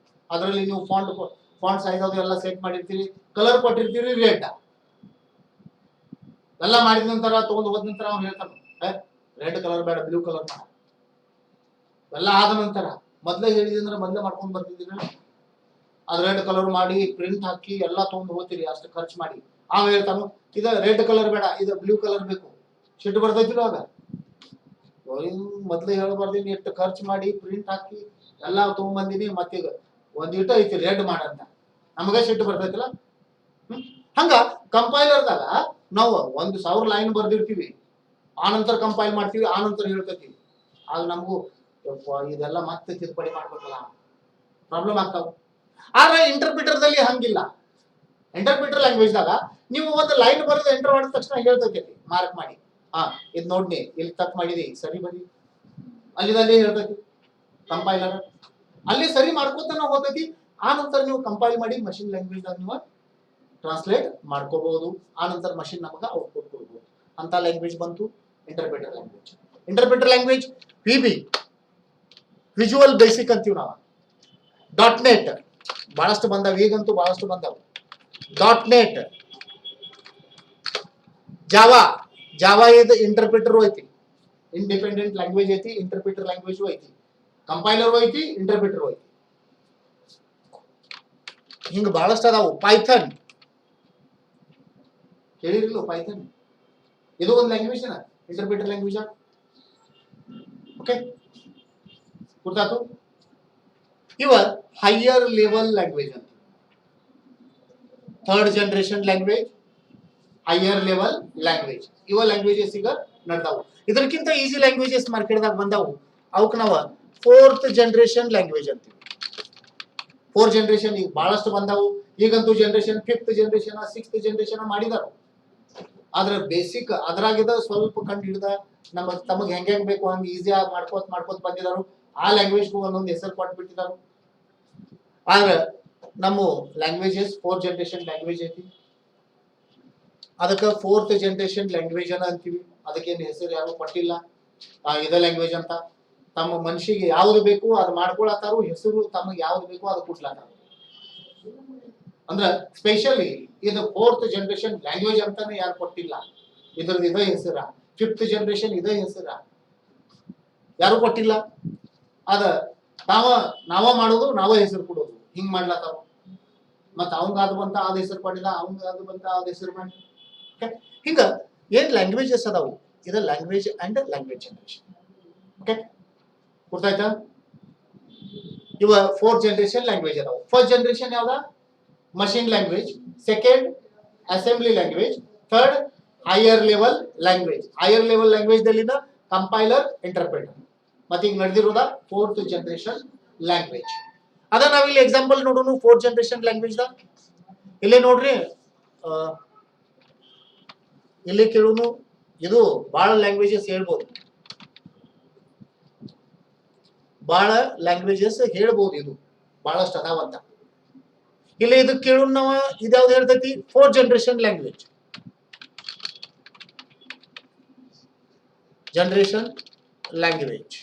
ಅದರಲ್ಲಿ ನೀವು ಫಾಂಟ್ ಸೈಜ್ ಅದು ಎಲ್ಲ ಸೆಟ್ ಮಾಡಿರ್ತೀರಿ, ಕಲರ್ ಕೊಟ್ಟಿರ್ತೀರಿ ರೆಡ್. ಎಲ್ಲ ಮಾಡಿದ ನಂತರ ತಗೊಂಡ್ ಹೋದ ನಂತರ ಅವ್ನು ಹೇಳ್ತಾನೆ ರೆಡ್ ಕಲರ್ ಬೇಡ ಬ್ಲೂ ಕಲರ್ ಮಾಡ. ಎಲ್ಲ ಆದ ನಂತರ ಮೊದ್ಲೇ ಹೇಳಿದ್ರೆ ಮೊದ್ಲೇ ಮಾಡ್ಕೊಂಡ್ ಬರ್ತಿದ್ದೀರ, ಅದ್ ರೆಡ್ ಕಲರ್ ಮಾಡಿ ಪ್ರಿಂಟ್ ಹಾಕಿ ಎಲ್ಲ ತಗೊಂಡ್ ಹೋಗ್ತೀರಿ ಅಷ್ಟು ಖರ್ಚು ಮಾಡಿ. ಆಮೇಲೆ ಹೇಳ್ತಾನು ಇದು ರೆಡ್ ಕಲರ್ ಬೇಡ ಇದು ಬ್ಲೂ ಕಲರ್ ಬೇಕು. ಸಿಟ್ಟು ಬರ್ತೈತಿಲ್ಲ ಆಗ, ಮೊದ್ಲೇ ಹೇಳ್ಬಾರ್ದಿನಿ ಎಷ್ಟು ಖರ್ಚು ಮಾಡಿ ಪ್ರಿಂಟ್ ಹಾಕಿ ಎಲ್ಲ ತಗೊಂಡ್ಬಂದಿನಿ, ಮತ್ತೀಗ ಒಂದಿಟ ಐತಿ ರೆಡ್ ಮಾಡಂತ, ನಮಗ ಸಿಟ್ಟು ಬರ್ತೈತಿಲ್ಲ. ಹಂಗ ಕಂಪೈಲರ್ದಾಗ ನಾವು 1000 ಲೈನ್ ಬರ್ದಿರ್ತೀವಿ, ಆನಂತರ ಕಂಪೈಲ್ ಮಾಡ್ತೀವಿ, ಆನಂತರ ಹೇಳ್ತೈತಿ. ಆಗ ನಮಗೂ ಇದೆಲ್ಲ ಮತ್ತೆ ತಿದ್ದುಪಡಿ ಮಾಡ್ಬೇಕಲ್ಲ, ಪ್ರಾಬ್ಲಮ್ ಆಗ್ತಾವ. ಆದ್ರೆ ಇಂಟರ್ಪ್ರಿಟರ್ದಲ್ಲಿ ಹಂಗಿಲ್ಲ. ಇಂಟರ್ಪ್ರಿಟರ್ ಲ್ಯಾಂಗ್ವೇಜ್ ದಾಗ ನೀವು ಒಂದು ಲೈನ್ ಬರೆದು ಎಂಟರ್ ಮಾಡಿದ ತಕ್ಷಣ ಹೇಳ್ತೈತಿ, ಮಾರ್ಕ್ ಮಾಡಿ ಇದ್ ನೋಡ್ನಿ ಇಲ್ಲಿ ತಪ್ಪು ಮಾಡಿದಿ ಸರಿ ಬರಿ, ಅಲ್ಲಿದಲ್ಲಿ ಹೇಳ್ತೈತಿ ಕಂಪೈಲರ್. ಅಲ್ಲಿ ಸರಿ ಮಾಡ್ಕೋತ ನಾವು ಹೋಗ್ತೈತಿ. ಆ ನಂತರ ನೀವು ಕಂಪೈಲ್ ಮಾಡಿ ಮಷಿನ್ ಲ್ಯಾಂಗ್ವೇಜ್ ದಾಗ ನೀವು ಟ್ರಾನ್ಸ್ಲೇಟ್ ಮಾಡ್ಕೋಬಹುದು. ಆ ನಂತರ ಮಷಿನ್ ನಮಗ ಔಟ್ಪುಟ್ ಕೊಡ್ಬೋದು. ಅಂತ ಲ್ಯಾಂಗ್ವೇಜ್ ಬಂತು interpreter language. Interpreter language VB, visual basic ಅಂತೀವಿ ನಾವು. .NET ಬಹಳಷ್ಟು ಬಂದಾವ, ಈಗಂತೂ ಬಹಳಷ್ಟು ಬಂದಾವ. .NET, ಜಾವಾ ಇದು ಇಂಟರ್ಪ್ರಿಟರ್ ಐತಿ, ಇಂಡಿಪೆಂಡೆಂಟ್ ಲ್ಯಾಂಗ್ವೇಜ್ ಐತಿ, ಇಂಟರ್ಪ್ರಿಟರ್ ಲ್ಯಾಂಗ್ವೇಜ್ ಐತಿ, ಕಂಪೈಲರ್ ಐತಿ, ಇಂಟರ್ಪ್ರಿಟರ್ ಐತಿ. ಹಿಂಗ ಬಹಳಷ್ಟು ಅದಾವು. ಪೈಥಾನ್ ಕೇಳಿರಲಿಲ್ಲ? ಪೈಥಾನ್ ಇದು ಒಂದು ಲ್ಯಾಂಗ್ವೇಜ್ ಅನ್ನ, ಇಂಟರ್ಪ್ರಿಟರ್ ಲ್ಯಾಂಗ್ವೇಜ್. ಓಕೆ, ಗೊತ್ತಾಯ್ತು? ಇವ ಹೈಯರ್ ಲೆವೆಲ್ ಲ್ಯಾಂಗ್ವೇಜ್ ಅಂತ, 3rd generation language, higher level language. ಇವ ಲ್ಯಾಂಗ್ವೇಜಸ್ ಈಗ ನಡೆದಾವು. ಇದಕ್ಕಿಂತ ಈಸಿ ಲ್ಯಾಂಗ್ವೇಜಸ್ ಮಾರ್ಕೆಟ್ದಾಗ ಬಂದಾವು, ಅವಕ್ಕೆ ನಾವು 4th ಜನರೇಷನ್ ಲ್ಯಾಂಗ್ವೇಜ್ ಅಂತೀವಿ. 4th ಜನರೇಷನ್ ಈಗ ಬಹಳಷ್ಟು ಬಂದಾವು. ಈಗಂತೂ generation 5th generation 6th generation ಮಾಡಿದಾರ. ಆದ್ರೆ ಬೇಸಿಕ್ ಅದ್ರಾಗಿದ ಸ್ವಲ್ಪ ಕಂಡು ಹಿಡ್ದ ತಮಗೆ ಹೆಂಗ್ ಬೇಕು ಹಂಗ ಈಸಿಯಾಗಿ ಮಾಡ್ಕೋತ ಬಂದಿದಾರು. ಆ ಲ್ಯಾಂಗ್ವೇಜ್ ಒಂದೊಂದು ಹೆಸರು ಕೊಟ್ಬಿಟ್ಟಿದಾರು. ಆದ್ರೆ ನಮ್ಮ ಲ್ಯಾಂಗ್ವೇಜಸ್ 4th ಜನರೇಷನ್ ಲ್ಯಾಂಗ್ವೇಜ್ ಐತಿ. ಅದಕ್ಕೆ 4th ಜನರೇಷನ್ ಲ್ಯಾಂಗ್ವೇಜ್ ಅನ್ನ ಅಂತೀವಿ. ಅದಕ್ಕೇನು ಹೆಸರು ಯಾರು ಕೊಟ್ಟಿಲ್ಲ ಇದ ಲ್ಯಾಂಗ್ವೇಜ್ ಅಂತ. ತಮ್ಮ ಮನುಷ್ಯಗೆ ಯಾವ್ದು ಬೇಕು ಅದು ಮಾಡ್ಕೊಳತ್ತಾರು, ಹೆಸರು ತಮಗೆ ಯಾವ್ದು ಬೇಕು ಅದು ಕೊಡ್ಲಾತಾರ. ಅಂದ್ರ ಸ್ಪೆಷಲಿ ಇದು 4th ಜನರೇಷನ್ ಲ್ಯಾಂಗ್ವೇಜ್ ಅಂತಾನೆ ಯಾರು ಕೊಟ್ಟಿಲ್ಲ. ಇದ್ರದ್ದು ಇದೇ ಹೆಸರ. 5th ಜನರೇಷನ್ ಇದೇ ಹೆಸರ, ಯಾರು ಕೊಟ್ಟಿಲ್ಲ. ಅದ ನಾವ ಮಾಡೋದು, ನಾವೇ ಹೆಸರು ಕೊಡೋದು, ಹಿಂಗ್ ಮಾಡ್ಲತ್ತಾರ. ಮತ್ತ ಅವಂಗಾದ ಬಂತ ಅದ ಹೆಸರು ಪಡಿದ, ಅವಂಗಾದ ಬಂತ ಅದ ಹೆಸರು ಮಾಡಿ. ಹಿಂಗ ಏನ್ ಲ್ಯಾಂಗ್ವೇಜಸ್ ಅದಾವು, ಇದು language and language generation. Okay, ಗೊತ್ತಾಯ್ತಾ? ಇವ 4th ಜನರೇಷನ್ ಲ್ಯಾಂಗ್ವೇಜ್ ಅದಾವು. ಫಸ್ಟ್ ಜನರೇಷನ್ ಯಾವ್ದ? Machine language. Second assembly language. Third higher level language. Higher level language ದಲ್ಲಿನ ಕಂಪೈಲರ್, ಇಂಟರ್ಪ್ರಿಟರ್. ಮತ್ತೆ ಈಗ ನಡೆದಿರೋದ 4th ಜನರೇಷನ್ ಲ್ಯಾಂಗ್ವೇಜ್. ಅದ ನಾವಿಲ್ಲಿ ಎಕ್ಸಾಂಪಲ್ ನೋಡೋಣ 4th ಜನರೇಷನ್ ಲ್ಯಾಂಗ್ವೇಜ್ ದ. ಇಲ್ಲೇ ನೋಡ್ರಿ, ಇಲ್ಲಿ ಕೇಳೋನು. ಇದು ಬಹಳ ಲ್ಯಾಂಗ್ವೇಜಸ್ ಹೇಳ್ಬೋದು, ಬಹಳ ಲ್ಯಾಂಗ್ವೇಜಸ್ ಹೇಳ್ಬೋದು, ಇದು ಬಹಳಷ್ಟು ಅದಾವಂತ. ಇಲ್ಲಿ ಇದು ಕೇಳೋಣ ನಾವ, ಇದ್ಯಾವ್ದು ಹೇಳ್ತೈತಿ? 4th generation language. Generation language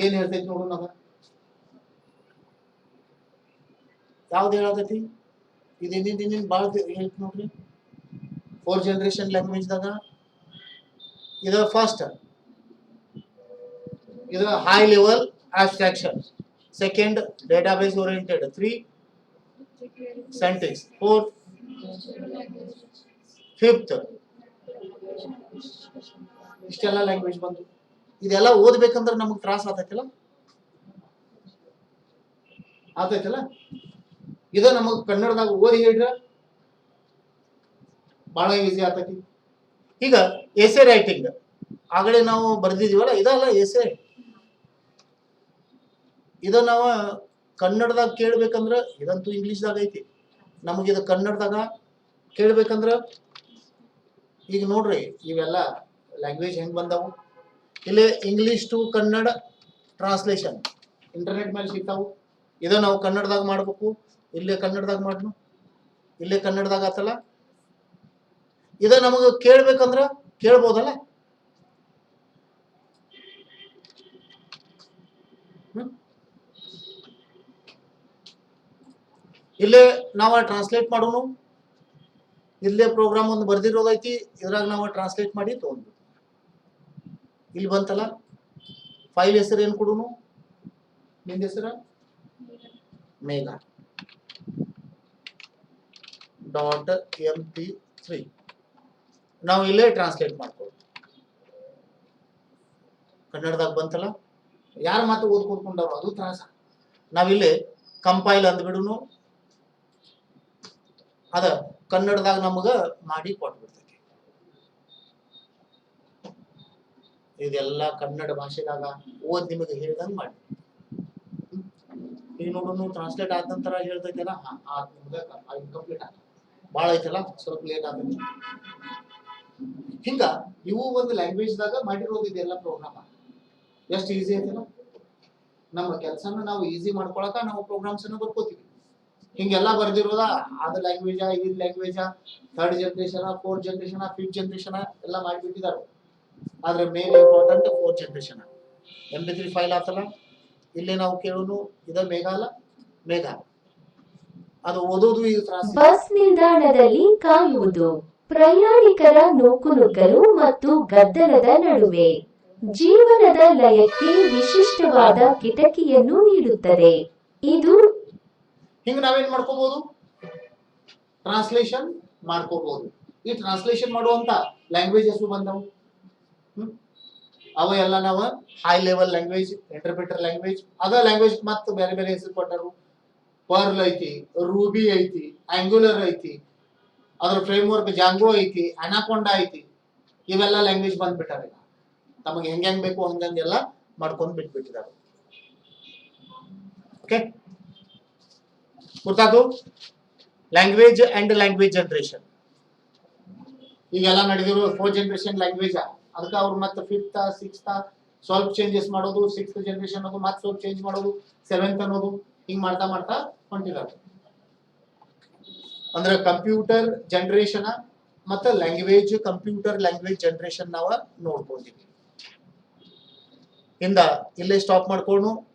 ಏನ್ ಹೇಳ್ತೈತಿ ನೋಡೋಣ ನಾವ. ಯಾವ್ದು ಹೇಳತೈತಿ? ಇದೇನೇನ್ ಬಾಳ ಹೇಳ್ತಿ ನೋಡ್ರಿ. 4th ಜನರೇಷನ್ ಲ್ಯಾಂಗ್ವೇಜ್ ದಾಗ ಇದು ಫಸ್ಟ್, ಇದು high level abstraction. Second database oriented. 3 syntax. 4th 5th ಇಷ್ಟೆಲ್ಲ ಲ್ಯಾಂಗ್ವೇಜ್ ಬಂದು. ಇದೆಲ್ಲ ಓದ್ಬೇಕಂದ್ರೆ ನಮಗ್ ತ್ರಾಸ ಆತೈತಿಲ್ಲ. ಇದು ನಮಗ್ ಕನ್ನಡದಾಗ ಓದಿ ಹೇಳ್ರ ಬಹಳ ಈಸಿ ಆತೈತಿ. ಈಗ ಎಸೆ ರೈಟಿಂಗ್ ಆಗಲೇ ನಾವು ಬರ್ದಿದೀವಲ್ಲ, ಇದಲ್ಲ ಎಸೆ. ಇದ ನಾವ ಕನ್ನಡದಾಗ ಕೇಳ್ಬೇಕಂದ್ರ, ಇದಂತೂ ಇಂಗ್ಲಿಷ್ದಾಗ ಐತಿ, ನಮಗಿದ ಕನ್ನಡದಾಗ ಕೇಳ್ಬೇಕಂದ್ರ ಈಗ ನೋಡ್ರಿ ಇವೆಲ್ಲ ಲ್ಯಾಂಗ್ವೇಜ್ ಹೆಂಗ್ ಬಂದಾವು. ಇಲ್ಲಿ English to Kannada translation internet ಮೇಲೆ ಸಿಗ್ತಾವು. ಇದ ನಾವು ಕನ್ನಡದಾಗ ಮಾಡ್ಬೇಕು. ಇಲ್ಲೇ ಕನ್ನಡದಾಗ ಮಾಡ್ನು, ಇಲ್ಲೇ ಕನ್ನಡದಾಗ ಆತಲ್ಲ. ಇದ ನಮಗ ಕೇಳ್ಬೇಕಂದ್ರ ಕೇಳ್ಬೋದಲ್ಲ. ಇಲ್ಲೇ ನಾವ ಟ್ರಾನ್ಸ್ಲೇಟ್ ಮಾಡೋನು. ಇಲ್ಲೇ ಪ್ರೋಗ್ರಾಮ್ ಒಂದು ಬರ್ದಿರೋದೈತಿ, ಇದ್ರಾಗ ನಾವು ಟ್ರಾನ್ಸ್ಲೇಟ್ ಮಾಡಿ ತಗೊಂಡ್ಬಿಟ್ಟು ಇಲ್ಲಿ ಬಂತಲ್ಲ. ಫೈಲ್ ಹೆಸರು ಏನ್ ಕೊಡುನು? ನಿಂದ ಹೆಸರ ಮೇಘಾ .mp3. ನಾವು ಇಲ್ಲೇ ಟ್ರಾನ್ಸ್ಲೇಟ್ ಮಾಡ್ಕೊಳ್ಳೋದು. ಕನ್ನಡದಾಗ ಬಂತಲ್ಲ. ಯಾರ ಮಾತು ಓದ್ ಕೂತ್ಕೊಂಡವ್ರು ಅದು ತ್ರಾಸ. ನಾವಿಲ್ಲೇ ಕಂಪೈಲ್ ಅಂದ್ಬಿಡುನು, ಅದ ಕನ್ನಡದಾಗ ನಮಗ ಮಾಡಿ ಕೊಟ್ಬಿಡ್ತೈತಿ. ಇದೆಲ್ಲ ಕನ್ನಡ ಭಾಷೆದಾಗ ಓದ್ ನಿಮಗೆ ಹೇಳ್ದಂಗ್ ಮಾಡಿ. ಈಗ ನೋಡೋನು ಟ್ರಾನ್ಸ್ಲೇಟ್ ಆದ ನಂತರ ಹೇಳ್ತೈತಲ್ಲ, ಇನ್ಕಂಪ್ಲೀಟ್ ಆಗ ಭಾಳ ಐತಲ್ಲ, ಸ್ವಲ್ಪ ಲೇಟ್ ಆಗ್ತೈತಿ. ಹಿಂಗ ಇವು ಒಂದು ಲ್ಯಾಂಗ್ವೇಜ್ ದಾಗ ಮಾಡಿರೋದು. ಇದೆಲ್ಲ ಪ್ರೋಗ್ರಾಮ್ ಎಷ್ಟು ಈಸಿ ಐತಲ್ಲ. ನಮ್ಮ ಕೆಲಸನ ನಾವು ಈಸಿ ಮಾಡ್ಕೊಳಕ ನಾವು ಪ್ರೋಗ್ರಾಮ್ಸ್ ಅನ್ನ ಬರ್ಕೋತೀವಿ. ಹಿಂಗೆಲ್ಲ ಬರ್ದಿರೋದ ಅದ ಲ್ಯಾಂಗ್ವೇಜ, ಇದ್ language, 3rd generation, 4th generation, 5th generation ಎಲ್ಲ ಮಾಡಿಬಿಟ್ಟಿದಾರ. ಆದ್ರೆ main important 4th generation. MP3 file ಆತಲ್ಲ, ಇಲ್ಲಿ ನಾವು ಕೇಳೋನು ಇದ ಮೇಘ ಅಲ್ಲ, ಮೇಘ. ಅದು ಓದೋದು ಈಗ ತ್ರಾಸ. ಬಸ್ ನಿಲ್ದಾಣದಲ್ಲಿ ಕಾಯುವುದು ಪ್ರಯಾಣಿಕರ ನೂಕುನುಗ್ಗಲು ಮತ್ತು ಗದ್ದಲದ ನಡುವೆ ಜೀವನದ ಲಯಕ್ಕೆ ವಿಶಿಷ್ಟವಾದ ಕಿಟಕಿಯನ್ನು ನೀಡುತ್ತದೆ. ಇದು ಹಿಂಗ ನಾವೇನ್ ಮಾಡ್ಕೋಬಹುದು? ಟ್ರಾನ್ಸ್ಲೇಷನ್ ಮಾಡ್ಕೋಬಹುದು. ಈ ಟ್ರಾನ್ಸ್ಲೇಷನ್ ಮಾಡುವಂತ ಲ್ಯಾಂಗ್ವೇಜಸ್ ಬಂದವು. ಅವ ಎಲ್ಲ ನಾವ high level language, interpreter language. ಅದ ಲ್ಯಾಂಗ್ವೇಜ್ ಮತ್ತೆ ಬೇರೆ ಬೇರೆ ಹೆಸರು ಕೊಟ್ಟರು. ಪರ್ಲ್ ಐತಿ, ರೂಬಿ ಐತಿ, ಆಂಗ್ಯುಲರ್ ಐತಿ, ಅದ್ರ ಫ್ರೇಮ್ವರ್ಕ್ ಜಾಂಗೋ ಐತಿ, ಅನಾಕೊಂಡಾ ಐತಿ. ಇವೆಲ್ಲ ಲ್ಯಾಂಗ್ವೇಜ್ ಬಂದ್ಬಿಟ್ಟಾರೆ. ತಮಗೆ ಹೆಂಗ್ ಬೇಕು ಹಂಗಂಗೆಲ್ಲ ಮಾಡ್ಕೊಂಡ್ ಬಿಟ್ಬಿಟ್ಟಿದ್ದಾರೆ. ಓಕೆ, ಗೊತ್ತಾತು? ಲ್ಯಾಂಗ್ವೇಜ್ ಅಂಡ್ ಲ್ಯಾಂಗ್ವೇಜ್ ಜನರೇಷನ್ ಈಗೆಲ್ಲ ನಡೆದಿರೋ 4th ಜನರೇಷನ್ ಲ್ಯಾಂಗ್ವೇಜ್. ಅದಕ್ಕೆ ಅವ್ರು ಮತ್ತೆ 5th 6th ಸ್ವಲ್ಪ ಚೇಂಜಸ್ ಮಾಡೋದು, 6th ಜನರೇಷನ್ ಅನ್ನೋದು ಮತ್ತೆ ಸ್ವಲ್ಪ ಚೇಂಜ್ ಮಾಡೋದು, 7th ಅನ್ನೋದು ಹಿಂಗ್ ಮಾಡ್ತಾ ಮಾಡ್ತಾ ಹೊಂಟಿದ್ದಾರೆ. ಅಂದ್ರೆ ಕಂಪ್ಯೂಟರ್ ಜನರೇಷನ್ ಮತ್ತೆ ಲ್ಯಾಂಗ್ವೇಜ್ ಕಂಪ್ಯೂಟರ್ ಲ್ಯಾಂಗ್ವೇಜ್ ಜನರೇಷನ್ ನಾವ ನೋಡ್ಕೊಂಡಿವಿ. ಇಂದ ಇಲ್ಲೇ ಸ್ಟಾಪ್ ಮಾಡ್ಕೊಂಡು